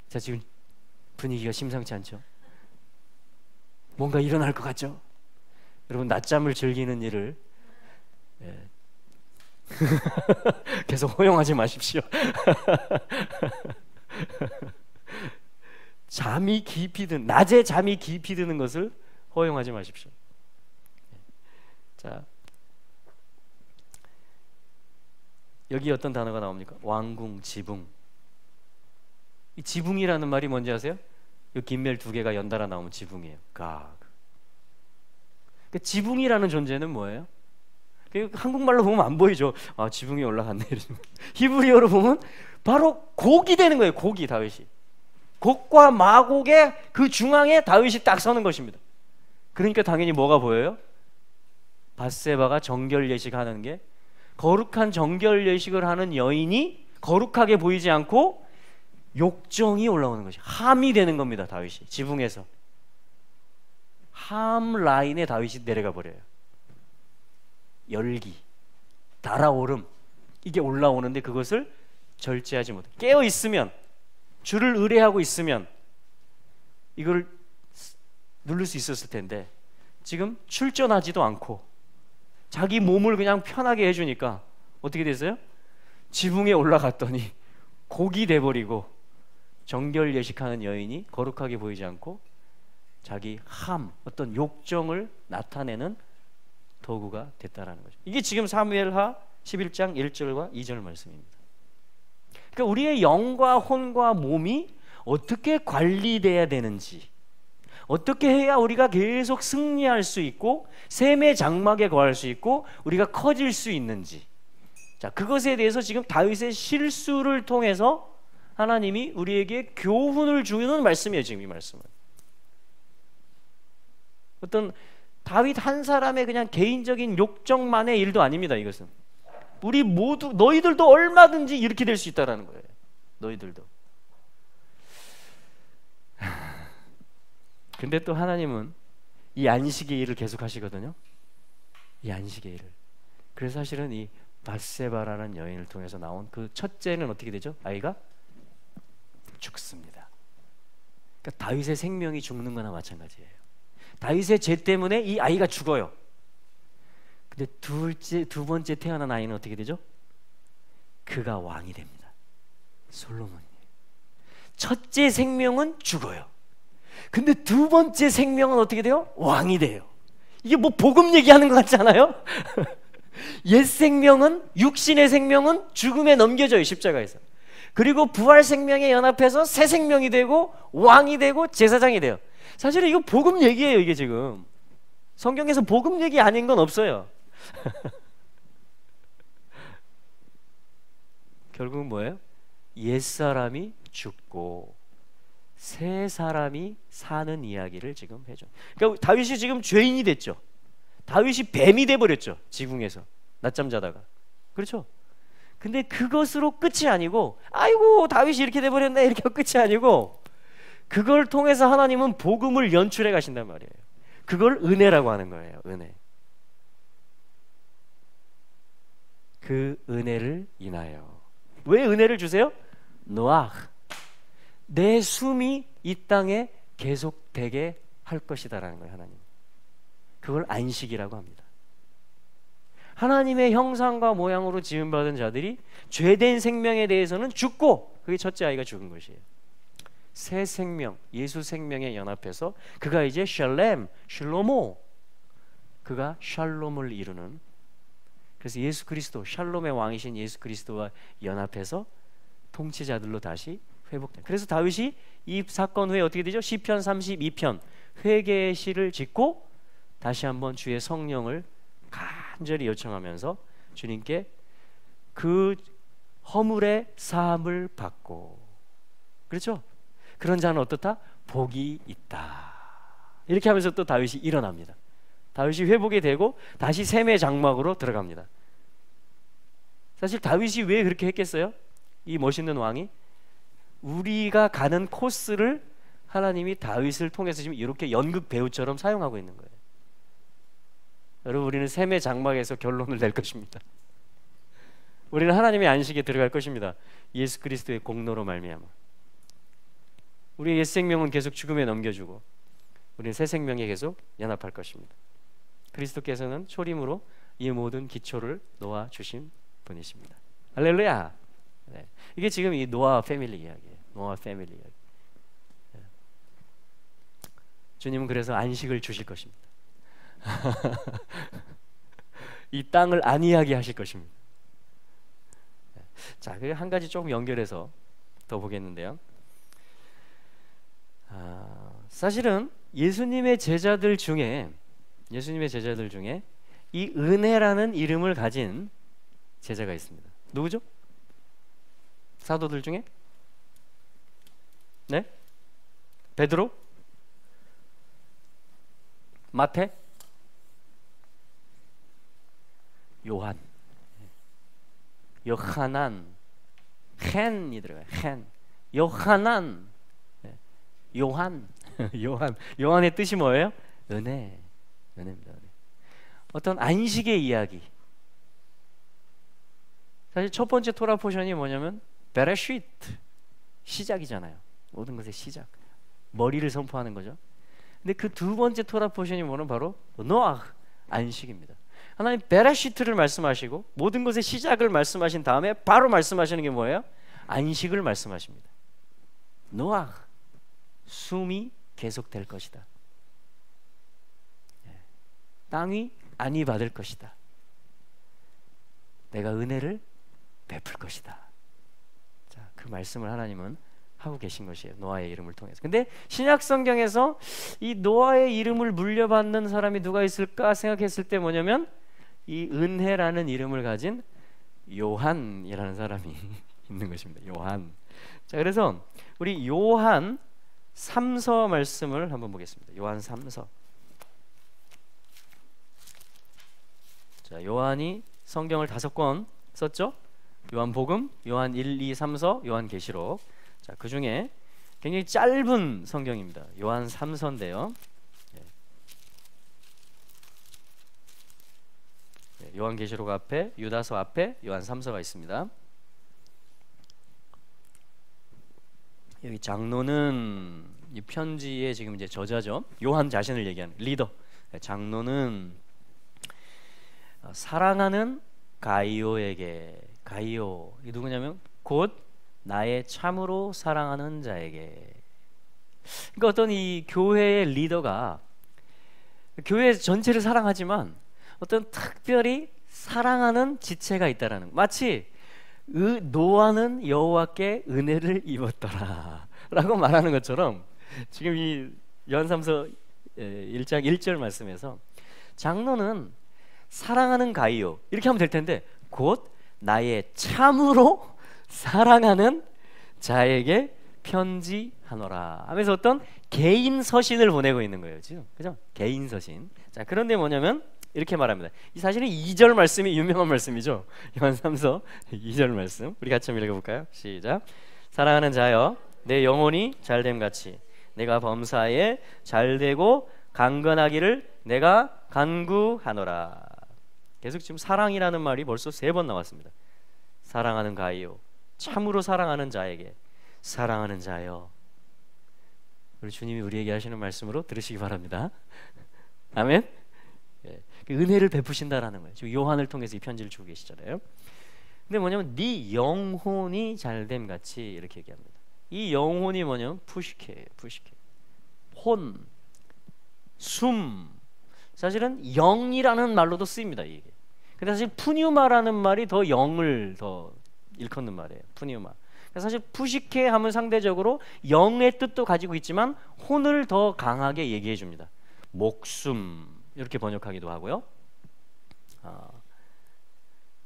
자, 지금 분위기가 심상치 않죠? 뭔가 일어날 것 같죠? 여러분 낮잠을 즐기는 일을 계속 허용하지 마십시오. 잠이 깊이 든 낮에 잠이 깊이 드는 것을 허용하지 마십시오. 자, 여기 어떤 단어가 나옵니까? 왕궁, 지붕. 이 지붕이라는 말이 뭔지 아세요? 이 긴멜 두 개가 연달아 나오면 지붕이에요. 각. 그 지붕이라는 존재는 뭐예요? 한국말로 보면 안 보이죠. 아, 지붕이 올라갔네. 히브리어로 보면 바로 곡이 되는 거예요. 곡이 다윗이. 곡과 마곡의 그 중앙에 다윗이 딱 서는 것입니다. 그러니까 당연히 뭐가 보여요? 밧세바가 정결 예식하는 게, 거룩한 정결 예식을 하는 여인이 거룩하게 보이지 않고 욕정이 올라오는 것이, 함이 되는 겁니다. 다윗이 지붕에서 함 라인에 다윗이 내려가 버려요. 열기, 달아오름, 이게 올라오는데 그것을 절제하지 못해. 깨어 있으면, 주를 의뢰하고 있으면 이걸 누를 수 있었을 텐데 지금 출전하지도 않고 자기 몸을 그냥 편하게 해주니까 어떻게 됐어요? 지붕에 올라갔더니 곡이 돼버리고 정결 예식하는 여인이 거룩하게 보이지 않고 자기 함, 어떤 욕정을 나타내는 도구가 됐다라는 거죠. 이게 지금 사무엘하 11장 1절과 2절 말씀입니다. 그러니까 우리의 영과 혼과 몸이 어떻게 관리돼야 되는지, 어떻게 해야 우리가 계속 승리할 수 있고 샘의 장막에 거할 수 있고 우리가 커질 수 있는지, 자, 그것에 대해서 지금 다윗의 실수를 통해서 하나님이 우리에게 교훈을 주는 말씀이에요. 지금 이 말씀은 어떤 다윗 한 사람의 그냥 개인적인 욕정만의 일도 아닙니다. 이것은 우리 모두, 너희들도 얼마든지 이렇게 될 수 있다라는 거예요. 너희들도. 근데 또 하나님은 이 안식의 일을 계속 하시거든요. 이 안식의 일을. 그래서 사실은 이 밧세바라는 여인을 통해서 나온 그 첫째는 어떻게 되죠? 아이가 죽습니다. 그러니까 다윗의 생명이 죽는 거나 마찬가지예요. 다윗의 죄 때문에 이 아이가 죽어요. 근데 두 번째 태어난 아이는 어떻게 되죠? 그가 왕이 됩니다. 솔로몬이에요. 첫째 생명은 죽어요. 근데 두 번째 생명은 어떻게 돼요? 왕이 돼요. 이게 뭐 복음 얘기하는 것 같지 않아요? 옛 생명은, 육신의 생명은 죽음에 넘겨져요. 십자가에서. 그리고 부활 생명에 연합해서 새 생명이 되고 왕이 되고 제사장이 돼요. 사실은 이거 복음 얘기예요. 이게 지금 성경에서 복음 얘기 아닌 건 없어요. 결국은 뭐예요? 옛사람이 죽고 새 사람이 사는 이야기를 지금 해줘. 그러니까 다윗이 지금 죄인이 됐죠. 다윗이 뱀이 돼버렸죠. 지붕에서 낮잠 자다가. 그렇죠? 근데 그것으로 끝이 아니고, 아이고 다윗이 이렇게 돼버렸네, 이렇게 끝이 아니고, 그걸 통해서 하나님은 복음을 연출해 가신단 말이에요. 그걸 은혜라고 하는 거예요. 은혜. 그 은혜를 인하여. 왜 은혜를 주세요? 노ach, 내 숨이 이 땅에 계속되게 할 것이다라는 거예요. 하나님. 그걸 안식이라고 합니다. 하나님의 형상과 모양으로 지음받은 자들이 죄된 생명에 대해서는 죽고, 그게 첫째 아이가 죽은 것이에요. 새 생명, 예수 생명에 연합해서 그가 이제 샬렘, 샬로모, 그가 샬롬을 이루는, 그래서 예수 그리스도, 샬롬의 왕이신 예수 그리스도와 연합해서 통치자들로 다시 회복된. 그래서 다윗이 이 사건 후에 어떻게 되죠? 시편 32편 회개의 시를 짓고 다시 한번 주의 성령을 간절히 요청하면서 주님께 그 허물의 사함을 받고, 그렇죠? 그런 자는 어떻다? 복이 있다. 이렇게 하면서 또 다윗이 일어납니다. 다윗이 회복이 되고 다시 샘의 장막으로 들어갑니다. 사실 다윗이 왜 그렇게 했겠어요? 이 멋있는 왕이 우리가 가는 코스를 하나님이 다윗을 통해서 지금 이렇게 연극 배우처럼 사용하고 있는 거예요. 여러분, 우리는 샘의 장막에서 결론을 낼 것입니다. 우리는 하나님의 안식에 들어갈 것입니다. 예수 그리스도의 공로로 말미암아. 우리의 옛 생명은 계속 죽음에 넘겨주고 우리는 새 생명에 계속 연합할 것입니다. 그리스도께서는 초림으로 이 모든 기초를 놓아 주신 분이십니다. 할렐루야. 네. 이게 지금 이 노아 패밀리 이야기예요. 노아 패밀리 이야기. 네. 주님은 그래서 안식을 주실 것입니다. 이 땅을 안이하게 하실 것입니다. 네. 자, 그 한 가지 조금 연결해서 더 보겠는데요. 사실은 예수님의 제자들 중에 이 은혜라는 이름을 가진 제자가 있습니다. 누구죠? 사도들 중에? 네? 베드로? 마태? 요한? 요하난? 헨이 들어가요. 헨. 요하난? 요한. 요한의 뜻이 뭐예요? 은혜입니다. 어떤 안식의 이야기. 사실 첫 번째 토라 포션이 뭐냐면 베레시트, 시작이잖아요. 모든 것의 시작, 머리를 선포하는 거죠. 근데 그 두 번째 토라 포션이 뭐는 바로 노아, 안식입니다. 하나님 베레시트를 말씀하시고 모든 것의 시작을 말씀하신 다음에 바로 말씀하시는 게 뭐예요? 안식을 말씀하십니다. 노아, 숨이 계속될 것이다. 땅이 안위 받을 것이다. 내가 은혜를 베풀 것이다. 자, 그 말씀을 하나님은 하고 계신 것이에요. 노아의 이름을 통해서. 근데 신약 성경에서 이 노아의 이름을 물려받는 사람이 누가 있을까 생각했을 때 뭐냐면 이 은혜라는 이름을 가진 요한이라는 사람이 있는 것입니다. 요한. 자, 그래서 우리 요한 3서 말씀을 한번 보겠습니다. 요한 3서. 자, 요한이 성경을 5권 썼죠? 요한복음, 요한 1, 2, 3서, 요한계시록. 자, 그 중에 굉장히 짧은 성경입니다. 요한 3서인데요. 요한계시록 앞에, 유다서 앞에 요한 3서가 있습니다. 여기 장로는 이 편지의 지금 이제 저자죠. 요한 자신을 얘기하는 리더. 장로는 사랑하는 가이오에게, 가이오 이 누구냐면 곧 나의 참으로 사랑하는 자에게. 그러니까 어떤 이 교회의 리더가 교회 전체를 사랑하지만 어떤 특별히 사랑하는 지체가 있다라는, 마치 노아는 여호와께 은혜를 입었더라 라고 말하는 것처럼 지금 이 요한삼서 1장 1절 말씀에서 장로는 사랑하는 가이오 이렇게 하면 될 텐데 곧 나의 참으로 사랑하는 자에게 편지하노라 하면서 어떤 개인 서신을 보내고 있는 거예요. 지금 그죠? 개인 서신. 자, 그런데 뭐냐면 이렇게 말합니다. 이 사실은 2절 말씀이 유명한 말씀이죠. 요한 3서 2절 말씀 우리 같이 한번 읽어볼까요? 시작. 사랑하는 자여 내 영혼이 잘됨같이 내가 범사에 잘되고 강건하기를 내가 간구하노라. 계속 지금 사랑이라는 말이 벌써 3번 나왔습니다. 사랑하는 가이요, 참으로 사랑하는 자에게, 사랑하는 자여. 우리 주님이 우리에게 하시는 말씀으로 들으시기 바랍니다. 아멘. 예, 은혜를 베푸신다라는 거예요. 지금 요한을 통해서 이 편지를 주고 계시잖아요. 근데 뭐냐면 네 영혼이 잘됨 같이 이렇게 얘기합니다. 이 영혼이 뭐냐면 푸시케예요. 푸시케. 혼, 숨. 사실은 영이라는 말로도 쓰입니다. 이게. 근데 사실 푸뉴마라는 말이 더 영을 더 일컫는 말이에요. 푸뉴마. 사실 푸시케 하면 상대적으로 영의 뜻도 가지고 있지만 혼을 더 강하게 얘기해 줍니다. 목숨 이렇게 번역하기도 하고요.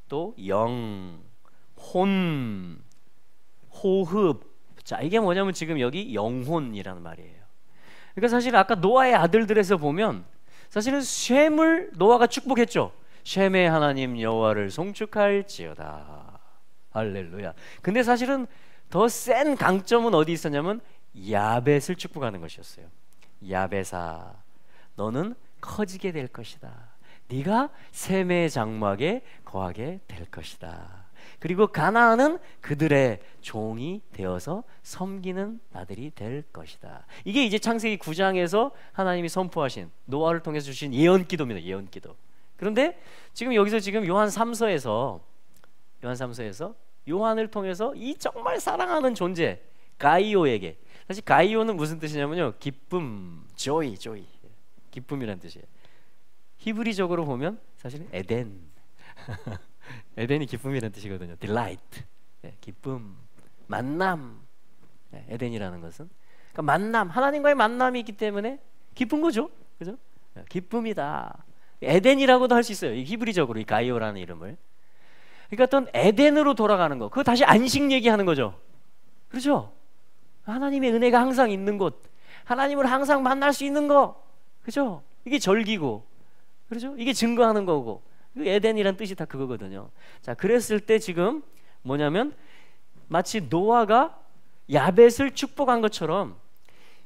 또 영, 혼, 호흡. 자, 이게 뭐냐면 지금 여기 영혼이라는 말이에요. 그러니까 사실 아까 노아의 아들들에서 보면 사실은 셈을 노아가 축복했죠. 셈의 하나님 여호와를 송축할지어다. 할렐루야. 근데 사실은 더 센 강점은 어디 있었냐면 야벳을 축복하는 것이었어요. 야벳아, 너는 커지게 될 것이다. 네가 셈의 장막에 거하게 될 것이다. 그리고 가나안은 그들의 종이 되어서 섬기는 아들이 될 것이다. 이게 이제 창세기 9장에서 하나님이 선포하신 노아를 통해서 주신 예언기도입니다. 예언기도. 그런데 지금 여기서 지금 요한 3서에서 요한을 통해서 이 정말 사랑하는 존재 가이오에게, 사실 가이오는 무슨 뜻이냐면요, 기쁨, joy, 기쁨이란 뜻이에요. 히브리적으로 보면 사실은 에덴 에덴이 기쁨이란 뜻이거든요. delight, 기쁨, 만남. 에덴이라는 것은 그러니까 만남, 하나님과의 만남이 있기 때문에 기쁜 거죠, 그죠? 기쁨이다. 에덴이라고도 할 수 있어요. 이 히브리적으로 이 가이오라는 이름을. 그러니까 어떤 에덴으로 돌아가는 거, 그거 다시 안식 얘기하는 거죠, 그렇죠? 하나님의 은혜가 항상 있는 곳, 하나님을 항상 만날 수 있는 거, 그죠? 이게 절기고, 그렇죠? 이게 증거하는 거고, 에덴이란 뜻이 다 그거거든요. 자, 그랬을 때 지금 뭐냐면 마치 노아가 야벳을 축복한 것처럼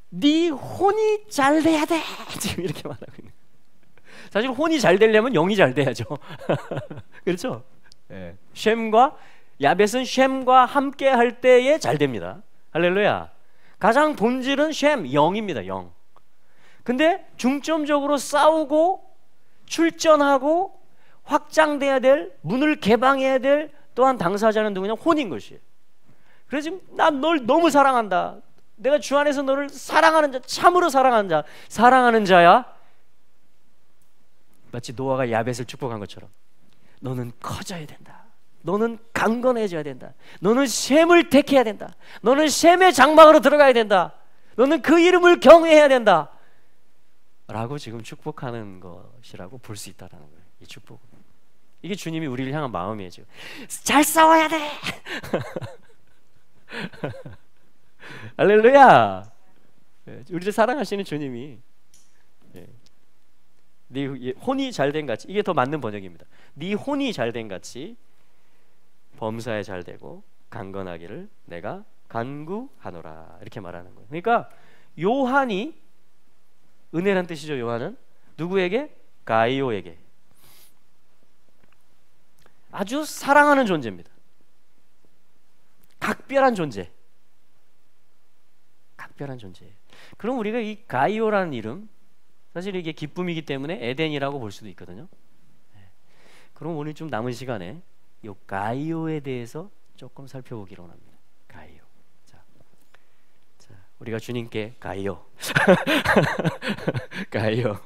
네 혼이 잘 돼야 돼, 지금 이렇게 말하고 있는. 사실 혼이 잘 되려면 영이 잘 돼야죠. 그렇죠? 셈과 야벳은 셈과 함께 할 때에 잘 됩니다. 할렐루야. 가장 본질은 셈, 영입니다. 영. 근데 중점적으로 싸우고 출전하고 확장돼야 될, 문을 개방해야 될 또한 당사자는 누구냐? 혼인 것이에요. 그래서 지금 난 널 너무 사랑한다, 내가 주 안에서 너를 사랑하는 자, 참으로 사랑하는 자야. 마치 노아가 야벳을 축복한 것처럼 너는 커져야 된다, 너는 강건해져야 된다, 너는 셈을 택해야 된다, 너는 셈의 장막으로 들어가야 된다, 너는 그 이름을 경외해야 된다 라고 지금 축복하는 것이라고 볼 수 있다는 거예요. 이 축복은, 이게 주님이 우리를 향한 마음이에요. 지금 잘 싸워야 돼. 할렐루야. 우리를 사랑하시는 주님이 네 혼이 잘된 같이, 이게 더 맞는 번역입니다. 네 혼이 잘된 같이 범사에 잘되고 강건하기를 내가 간구하노라, 이렇게 말하는 거예요. 그러니까 요한이, 은혜란 뜻이죠. 요한은 누구에게? 가이오에게 아주 사랑하는 존재입니다. 각별한 존재, 각별한 존재예요. 그럼 우리가 이 가이오라는 이름, 사실 이게 기쁨이기 때문에 에덴이라고 볼 수도 있거든요. 그럼 오늘 좀 남은 시간에 이 가이오에 대해서 조금 살펴보기로 합니다. 가이오. 자, 우리가 주님께 가이오 가이오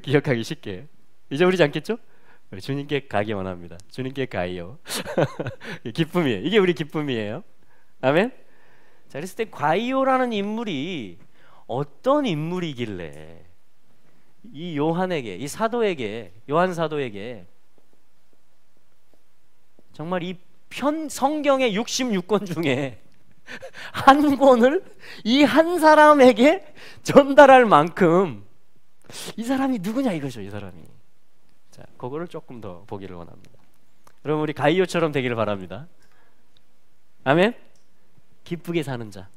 기억하기 쉽게 잊어버리지 않겠죠? 주님께 가기 원합니다. 주님께 가이오. 기쁨이에요. 이게 우리 기쁨이에요. 아멘. 자, 그랬을 때 가이오라는 인물이 어떤 인물이길래 이 요한에게, 이 사도에게, 요한 사도에게 정말 이 성경의 66권 중에 한 권을 이 한 사람에게 전달할 만큼, 이 사람이 누구냐 이거죠. 이 사람이. 자, 그거를 조금 더 보기를 원합니다. 여러분, 우리 가이오처럼 되기를 바랍니다. 아멘. 기쁘게 사는 자,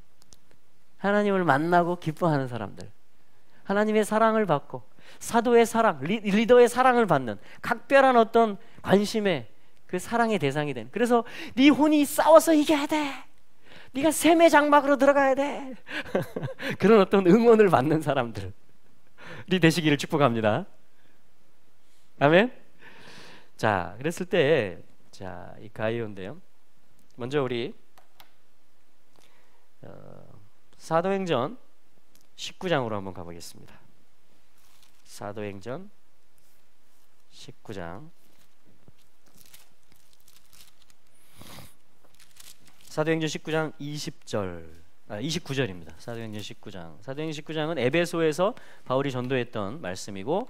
하나님을 만나고 기뻐하는 사람들, 하나님의 사랑을 받고 사도의 사랑, 리더의 사랑을 받는 각별한 어떤 관심의 그 사랑의 대상이 된, 그래서 네 혼이 싸워서 이겨야 돼, 네가 셈의 장막으로 들어가야 돼 그런 어떤 응원을 받는 사람들이 되시기를 축복합니다. 아멘. 자, 그랬을 때, 자, 이 가이오인데요, 먼저 우리 사도행전 19장으로 한번 가보겠습니다. 사도행전 19장. 사도행전 19장 29절입니다. 사도행전 19장. 사도행전 19장은 에베소에서 바울이 전도했던 말씀이고,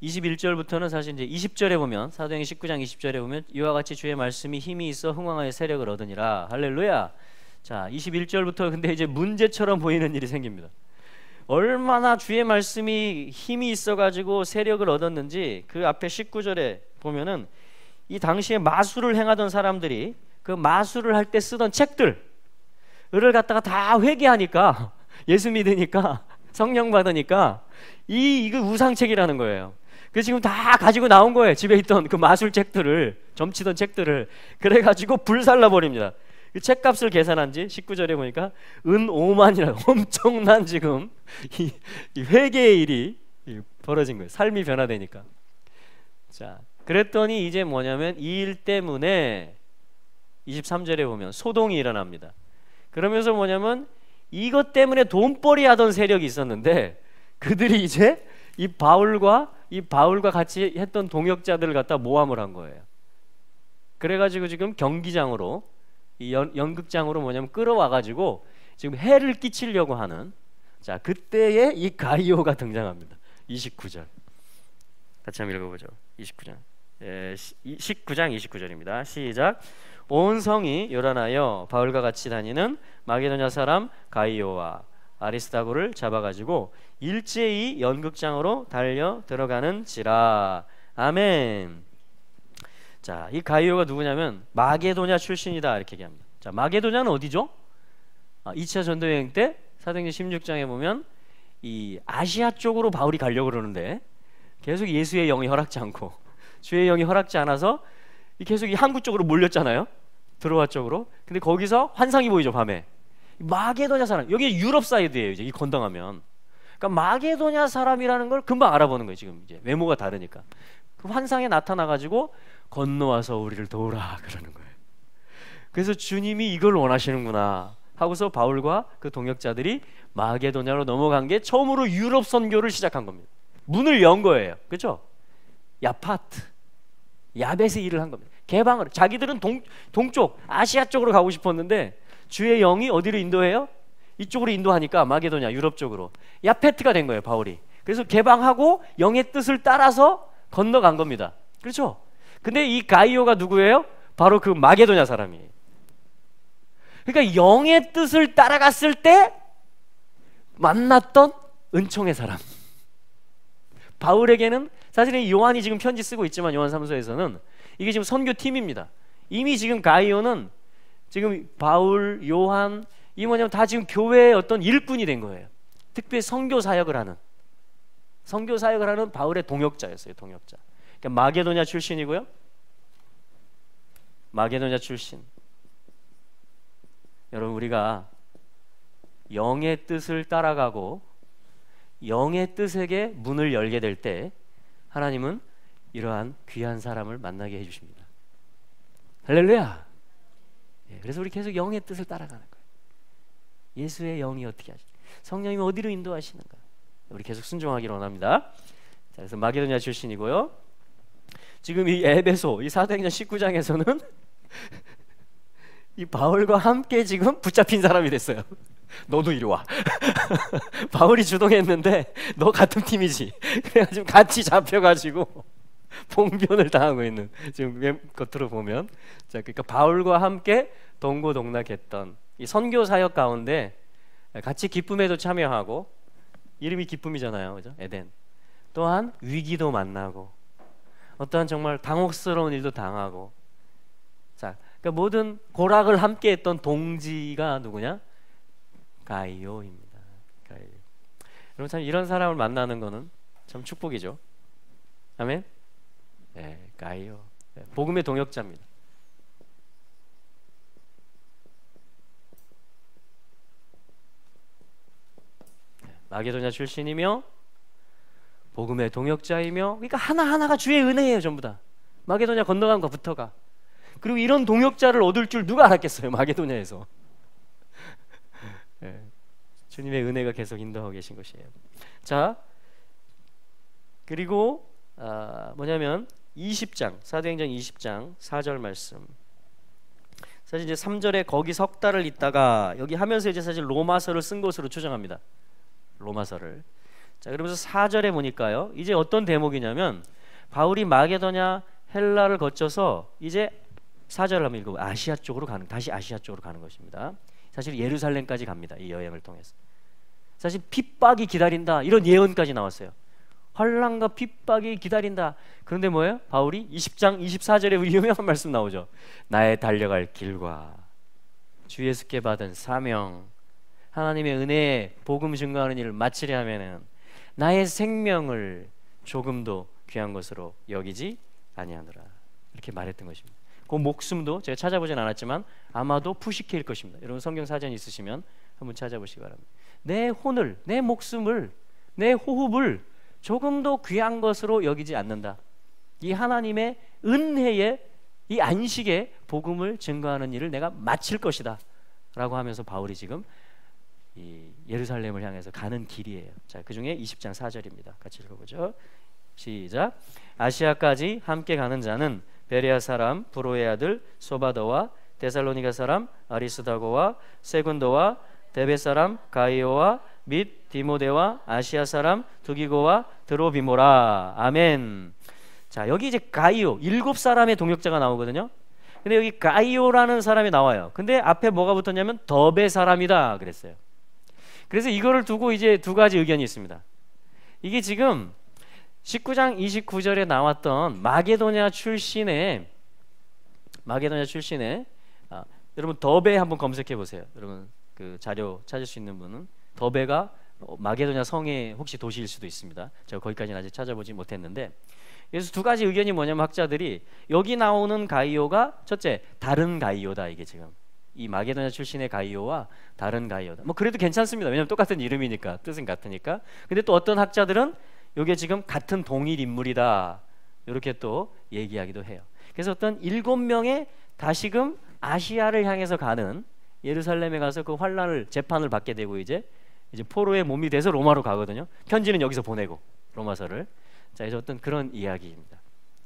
21절부터는 사실 이제 20절에 보면, 사도행전 19장 20절에 보면 이와 같이 주의 말씀이 힘이 있어 흥왕하여 세력을 얻으니라. 할렐루야. 자, 21절부터 근데 이제 문제처럼 보이는 일이 생깁니다. 얼마나 주의 말씀이 힘이 있어가지고 세력을 얻었는지 그 앞에 19절에 보면은 이 당시에 마술을 행하던 사람들이 그 마술을 할 때 쓰던 책들을 갖다가 다 회개하니까, 예수 믿으니까, 성령 받으니까 이거 우상책이라는 거예요. 그 지금 다 가지고 나온 거예요. 집에 있던 그 마술책들을, 점치던 책들을. 그래가지고 불살라 버립니다. 그 책값을 계산한 지 19절에 보니까 은 5만이라 엄청난 지금 이 회개의 일이 벌어진 거예요. 삶이 변화되니까. 자, 그랬더니 이제 뭐냐면 이 일 때문에 23절에 보면 소동이 일어납니다. 그러면서 뭐냐면 이것 때문에 돈벌이 하던 세력이 있었는데 그들이 이제 이 바울과 같이 했던 동역자들을 갖다 모함을 한 거예요. 그래가지고 지금 경기장으로, 이 연극장으로 뭐냐면 끌어와가지고 지금 해를 끼치려고 하는, 자, 그때에 이 가이오가 등장합니다. 29절 같이 한번 읽어보죠. 29장 19장 29절입니다. 시작. 온 성이 요란하여 바울과 같이 다니는 마게도냐 사람 가이오와 아리스다고를 잡아가지고 일제히 연극장으로 달려 들어가는지라. 아멘. 자, 이 가이오가 누구냐면 마게도냐 출신이다 이렇게 얘기합니다. 자, 마게도냐는 어디죠? 2차 전도여행 때 사도행전 16장에 보면 이 아시아 쪽으로 바울이 가려고 그러는데 계속 예수의 영이 허락지 않고 주의 영이 허락지 않아서 계속 이 항구 쪽으로 몰렸잖아요. 드로아 쪽으로. 근데 거기서 환상이 보이죠, 밤에. 마게도냐 사람, 여기 유럽 사이드예요. 이제 이 건너가면. 그러니까 마게도냐 사람이라는 걸 금방 알아보는 거예요. 지금 이제 외모가 다르니까. 그 환상에 나타나가지고 건너와서 우리를 도우라 그러는 거예요. 그래서 주님이 이걸 원하시는구나 하고서 바울과 그 동역자들이 마게도냐로 넘어간 게 처음으로 유럽 선교를 시작한 겁니다. 문을 연 거예요. 그렇죠? 야파트, 야벳의 일을 한 겁니다. 개방을. 자기들은 동쪽 아시아 쪽으로 가고 싶었는데 주의 영이 어디로 인도해요? 이쪽으로 인도하니까 마게도냐 유럽 쪽으로 야페트가 된 거예요, 바울이. 그래서 개방하고 영의 뜻을 따라서 건너간 겁니다. 그렇죠? 근데 이 가이오가 누구예요? 바로 그 마게도냐 사람이에요. 그러니까 영의 뜻을 따라갔을 때 만났던 은총의 사람. 바울에게는 사실은 요한이 지금 편지 쓰고 있지만 요한 3서에서는 이게 지금 선교팀입니다. 이미 지금 가이오는 지금 바울, 요한 이 뭐냐면 다 지금 교회의 어떤 일꾼이 된 거예요. 특별히 선교 사역을 하는 바울의 동역자였어요. 동역자. 그러니까 마게도냐 출신이고요. 마게도냐 출신. 여러분, 우리가 영의 뜻을 따라가고 영의 뜻에게 문을 열게 될 때 하나님은 이러한 귀한 사람을 만나게 해주십니다. 할렐루야. 그래서 우리 계속 영의 뜻을 따라가는 거예요. 예수의 영이 어떻게 하시죠? 성령님이 어디로 인도하시는가? 우리 계속 순종하기를 원합니다. 자, 그래서 마게도냐 출신이고요. 지금 이 에베소, 이 사도행전 19장에서는 이 바울과 함께 지금 붙잡힌 사람이 됐어요. 너도 이리 와. 바울이 주동했는데 너 같은 팀이지. 그래가지고 같이 잡혀가지고 봉변을 당하고 있는 지금 겉으로 보면, 자, 그러니까 바울과 함께 동고동락했던 이 선교 사역 가운데 같이 기쁨에도 참여하고, 이름이 기쁨이잖아요, 그죠? 에덴. 또한 위기도 만나고 어떠한 정말 당혹스러운 일도 당하고, 자, 그러니까 모든 고락을 함께했던 동지가 누구냐? 가이오입니다. 가이오. 여러분, 참 이런 사람을 만나는 거는 참 축복이죠. 아멘. 네, 가이오. 네, 복음의 동역자입니다. 네, 마게도냐 출신이며 복음의 동역자이며, 그러니까 하나하나가 주의 은혜예요. 전부 다 마게도냐 건너간 것부터가. 그리고 이런 동역자를 얻을 줄 누가 알았겠어요, 마게도냐에서. 네, 주님의 은혜가 계속 인도하고 계신 것이에요. 자, 그리고 뭐냐면 20장, 사도행전 20장 4절 말씀. 사실 이제 3절에 거기 석 달을 있다가 여기 하면서 이제 사실 로마서를 쓴 것으로 추정합니다. 로마서를. 자, 그러면서 4절에 보니까요, 이제 어떤 대목이냐면 바울이 마게도냐 헬라를 거쳐서 이제 4절을 한번 읽어보면 아시아 쪽으로 다시 아시아 쪽으로 가는 것입니다. 사실 예루살렘까지 갑니다. 이 여행을 통해서. 사실 핍박이 기다린다 이런 예언까지 나왔어요. 환난과 핍박이 기다린다. 그런데 뭐예요? 바울이 20장 24절에 유명한 말씀 나오죠. 나의 달려갈 길과 주 예수께 받은 사명, 하나님의 은혜에 복음 증거하는 일을 마치려 하면은 나의 생명을 조금도 귀한 것으로 여기지 아니하노라. 이렇게 말했던 것입니다. 그 목숨도 제가 찾아보진 않았지만 아마도 푸시케일 것입니다. 여러분 성경 사전 있으시면 한번 찾아보시기 바랍니다. 내 혼을, 내 목숨을, 내 호흡을 조금도 귀한 것으로 여기지 않는다. 이 하나님의 은혜의 이 안식의 복음을 증거하는 일을 내가 마칠 것이다 라고 하면서 바울이 지금 이 예루살렘을 향해서 가는 길이에요. 자, 그 중에 20장 4절입니다. 같이 읽어보죠. 시작. 아시아까지 함께 가는 자는 베레아 사람 브로의 아들 소바더와 데살로니가 사람 아리스다고와 세군도와 데베 사람 가이오와 및 디모데와 아시아 사람 두기고와 드로비모라. 아멘. 자, 여기 이제 가이오 7사람의 동역자가 나오거든요. 근데 여기 가이오라는 사람이 나와요. 근데 앞에 뭐가 붙었냐면 더베 사람이다 그랬어요. 그래서 이거를 두고 이제 두 가지 의견이 있습니다. 이게 지금 19장 29절에 나왔던 마게도냐 출신의 여러분 더베 한번 검색해 보세요. 여러분 그 자료 찾을 수 있는 분은 더베가 마게도냐 성의 혹시 도시일 수도 있습니다. 제가 거기까지는 아직 찾아보지 못했는데, 그래서 두 가지 의견이 뭐냐면 학자들이 여기 나오는 가이오가 첫째 다른 가이오다. 이게 지금 이 마게도냐 출신의 가이오와 다른 가이오다. 뭐 그래도 괜찮습니다. 왜냐면 똑같은 이름이니까, 뜻은 같으니까. 근데 또 어떤 학자들은 이게 지금 같은 동일 인물이다 이렇게 또 얘기하기도 해요. 그래서 어떤 7명의 다시금 아시아를 향해서 가는, 예루살렘에 가서 그 환란을 재판을 받게 되고 이제 포로의 몸이 돼서 로마로 가거든요. 편지는 여기서 보내고 로마서를. 자, 그래서 어떤 그런 이야기입니다.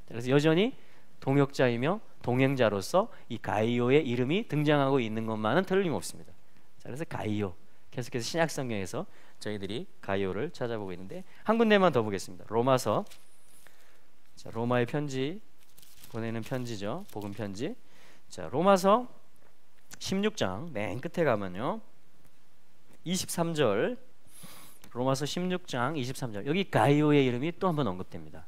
그래서 여전히 동역자이며 동행자로서 이 가이오의 이름이 등장하고 있는 것만은 틀림없습니다. 자, 그래서 가이오, 계속해서 신약 성경에서 저희들이 가이오를 찾아보고 있는데 한 군데만 더 보겠습니다. 로마서. 자, 로마의 편지, 보내는 편지죠. 복음 편지. 자, 로마서 16장 맨 끝에 가면요 23절, 로마서 16장 23절, 여기 가이오의 이름이 또 한번 언급됩니다.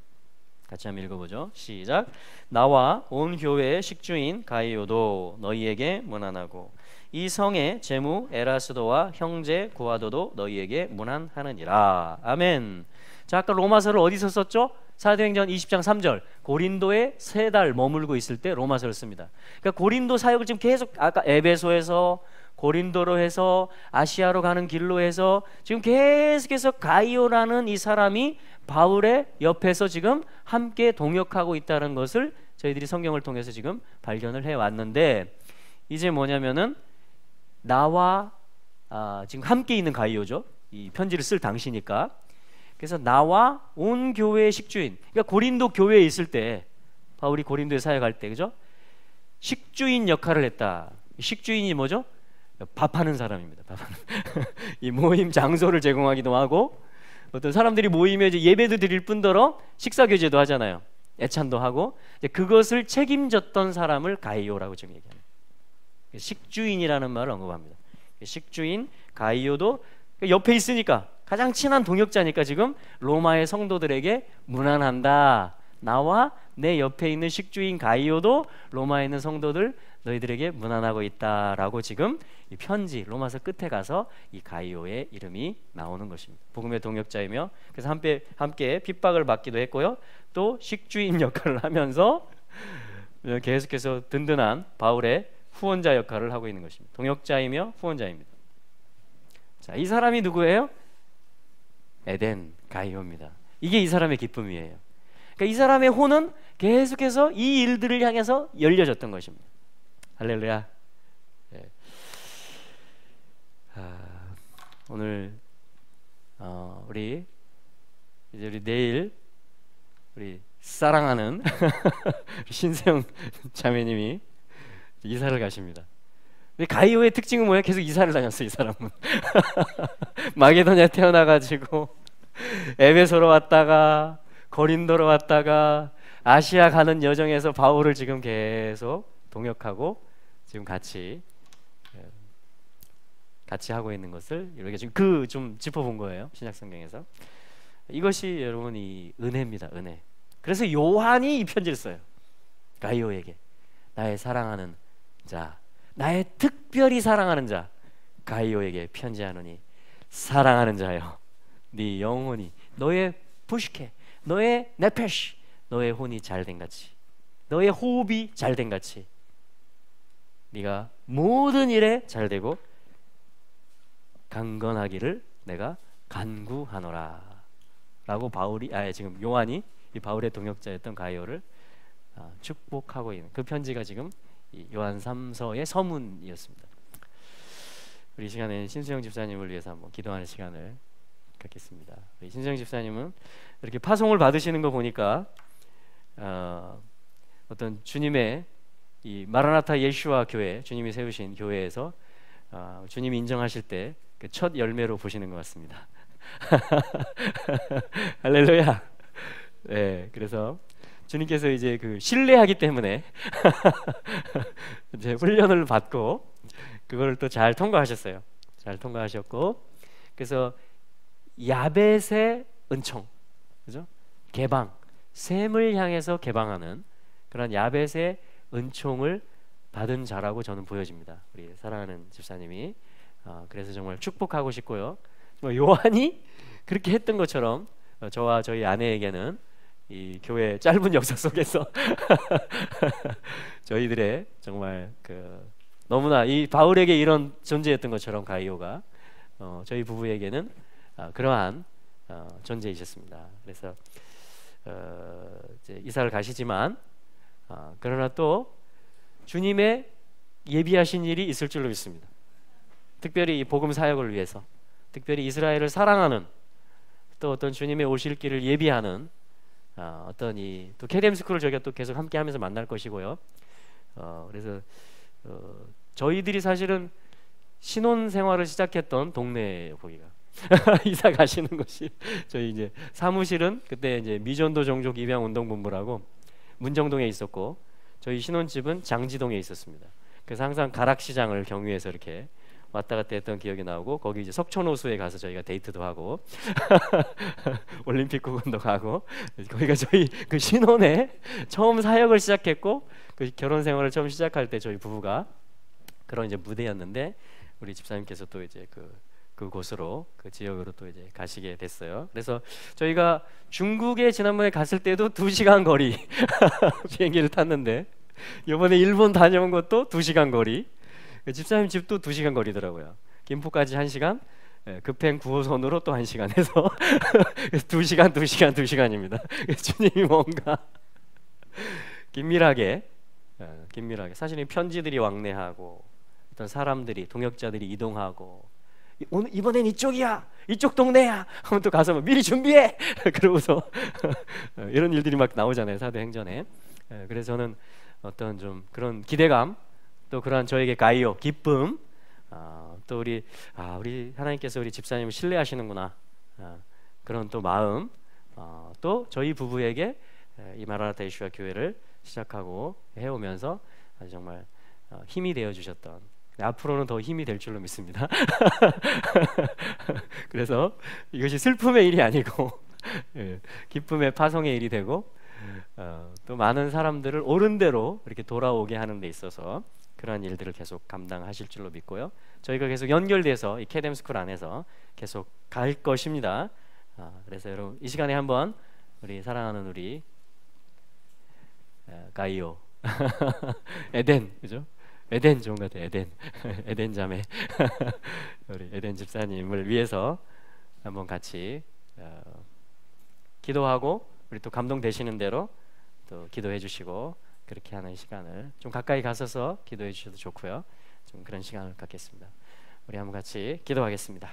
같이 한번 읽어보죠. 시작. 나와 온 교회의 식주인 가이오도 너희에게 문안하고 이 성의 제무 에라스도와 형제 구아도도 너희에게 문안하느니라. 아멘. 자, 아까 로마서를 어디서 썼죠? 사도행전 20장 3절, 고린도에 3달 머물고 있을 때 로마서를 씁니다. 그러니까 고린도 사역을 지금 계속 아까 에베소에서 고린도로 해서 아시아로 가는 길로 해서 지금 계속해서 가이오라는 이 사람이 바울의 옆에서 지금 함께 동역하고 있다는 것을 저희들이 성경을 통해서 지금 발견을 해왔는데, 이제 뭐냐면은 나와 지금 함께 있는 가이오죠. 이 편지를 쓸 당시니까. 그래서 나와 온 교회의 식주인, 그러니까 고린도 교회에 있을 때, 바울이 고린도에 사역할 때, 그죠? 식주인 역할을 했다. 식주인이 뭐죠? 밥하는 사람입니다. 밥하는. 이 모임 장소를 제공하기도 하고, 어떤 사람들이 모임에 이제 예배도 드릴 뿐더러 식사 교제도 하잖아요. 애찬도 하고. 이제 그것을 책임졌던 사람을 가이오라고 지금 얘기합니다. 식주인이라는 말을 언급합니다. 식주인 가이오도 옆에 있으니까, 가장 친한 동역자니까 지금 로마의 성도들에게 문안한다. 나와 내 옆에 있는 식주인 가이오도 로마에 있는 성도들 너희들에게 문안하고 있다라고 지금 이 편지 로마서 끝에 가서 이 가이오의 이름이 나오는 것입니다. 복음의 동역자이며, 그래서 함께 핍박을 받기도 했고요. 또 식주인 역할을 하면서 계속해서 든든한 바울의 후원자 역할을 하고 있는 것입니다. 동역자이며 후원자입니다. 자, 이 사람이 누구예요? 에덴 가이오입니다. 이게 이 사람의 기쁨이에요. 그러니까 이 사람의 혼은 계속해서 이 일들을 향해서 열려졌던 것입니다. 할렐루야. 네. 오늘 우리 내일 우리 사랑하는 신세영 자매님이 이사를 가십니다. 근데 가이오의 특징은 뭐예요? 계속 이사를 다녔어요, 이 사람은. 마게도냐 태어나가지고 에베소로 왔다가 고린도로 왔다가 아시아 가는 여정에서 바울을 지금 계속 동역하고 지금 같이 하고 있는 것을 이렇게 지금 좀 짚어본 거예요, 신약 성경에서. 이것이 여러분 이 은혜입니다, 은혜. 그래서 요한이 이 편지를 써요. 가이오에게 나의 사랑하는 자, 나의 특별히 사랑하는 자 가이오에게 편지하노니 사랑하는 자여, 네 영혼이 너의 부식해 너의 네페시, 너의 혼이 잘된 같이, 너의 호흡이 잘된 같이 네가 모든 일에 잘되고 강건하기를 내가 간구하노라 라고 지금 요한이 이 바울의 동역자였던 가이오를 축복하고 있는 그 편지가 지금 이 요한 3서의 서문이었습니다. 우리 시간에 신수영 집사님을 위해서 한번 기도하는 시간을 갖겠습니다. 우리 신수영 집사님은 이렇게 파송을 받으시는 거 보니까 어떤 주님의 이 마라나타 예슈아 교회, 주님이 세우신 교회에서 주님이 인정하실 때 그 첫 열매로 보시는 것 같습니다. 할렐루야. 네, 그래서 주님께서 이제 그 신뢰하기 때문에 이제 훈련을 받고 그거를 또 잘 통과하셨어요. 잘 통과하셨고, 그래서 야벳의 은총, 그죠? 개방, 샘을 향해서 개방하는 그런 야벳의 은총을 받은 자라고 저는 보여집니다. 우리 사랑하는 집사님이. 그래서 정말 축복하고 싶고요. 요한이 그렇게 했던 것처럼 저와 저희 아내에게는 이 교회 짧은 역사 속에서 저희들의 정말 그 너무나 이 바울에게 이런 존재였던 것처럼 가이오가 저희 부부에게는 그러한 존재이셨습니다. 그래서 이제 이사를 가시지만 그러나 또 주님의 예비하신 일이 있을 줄로 믿습니다. 특별히 이 복음 사역을 위해서, 특별히 이스라엘을 사랑하는, 또 어떤 주님의 오실 길을 예비하는 어떤 이 또 캐뎀스쿨을 저희가 또 계속 함께하면서 만날 것이고요. 그래서 저희들이 사실은 신혼 생활을 시작했던 동네예요, 거기가. 이사 가시는 것이 저희 이제 사무실은 그때 이제 미전도 종족 입양 운동 본부라고 문정동에 있었고, 저희 신혼집은 장지동에 있었습니다. 그래서 항상 가락시장을 경유해서 이렇게 왔다 갔다 했던 기억이 나오고, 거기 이제 석촌호수에 가서 저희가 데이트도 하고 올림픽 구간도 가고, 거기가 저희 그 신혼에 처음 사역을 시작했고, 그 결혼 생활을 처음 시작할 때 저희 부부가 그런 이제 무대였는데, 우리 집사님께서 또 이제 그곳으로, 그 지역으로 또 이제 가시게 됐어요. 그래서 저희가 중국에 지난번에 갔을 때도 2시간 거리 비행기를 탔는데, 이번에 일본 다녀온 것도 2시간 거리, 집사님 집도 2시간 거리더라고요. 김포까지 1시간, 급행 9호선으로 또 1시간 해서 2시간, 2시간, 2시간입니다. 주님이 뭔가 긴밀하게 사실은 편지들이 왕래하고, 어떤 사람들이, 동역자들이 이동하고, 오늘 이번엔 이쪽이야, 이쪽 동네야 하면 또 가서 미리 준비해 그러고서 이런 일들이 막 나오잖아요, 사도행전에. 그래서 저는 어떤 좀 그런 기대감, 또 그러한 저에게 가이오, 기쁨, 또 우리 하나님께서 우리 집사님을 신뢰하시는구나, 그런 또 마음, 또 저희 부부에게 이 마라나타 예수와 교회를 시작하고 해오면서 아주 정말 힘이 되어 주셨던, 앞으로는 더 힘이 될 줄로 믿습니다. 그래서 이것이 슬픔의 일이 아니고 기쁨의 파송의 일이 되고, 또 많은 사람들을 옳은 대로 이렇게 돌아오게 하는 데 있어서 그러한 일들을 계속 감당하실 줄로 믿고요. 저희가 계속 연결돼서 이 캐뎀스쿨 안에서 계속 갈 것입니다. 그래서 여러분 이 시간에 한번 우리 사랑하는 우리 가이오 에덴, 그죠? 에덴 좋은 것 같아요. 에덴 에덴 자매 우리 에덴 집사님을 위해서 한번 같이 기도하고, 우리 또 감동되시는 대로 또 기도해 주시고, 그렇게 하는 시간을 좀 가까이 가셔서 기도해 주셔도 좋고요. 좀 그런 시간을 갖겠습니다. 우리 한번 같이 기도하겠습니다.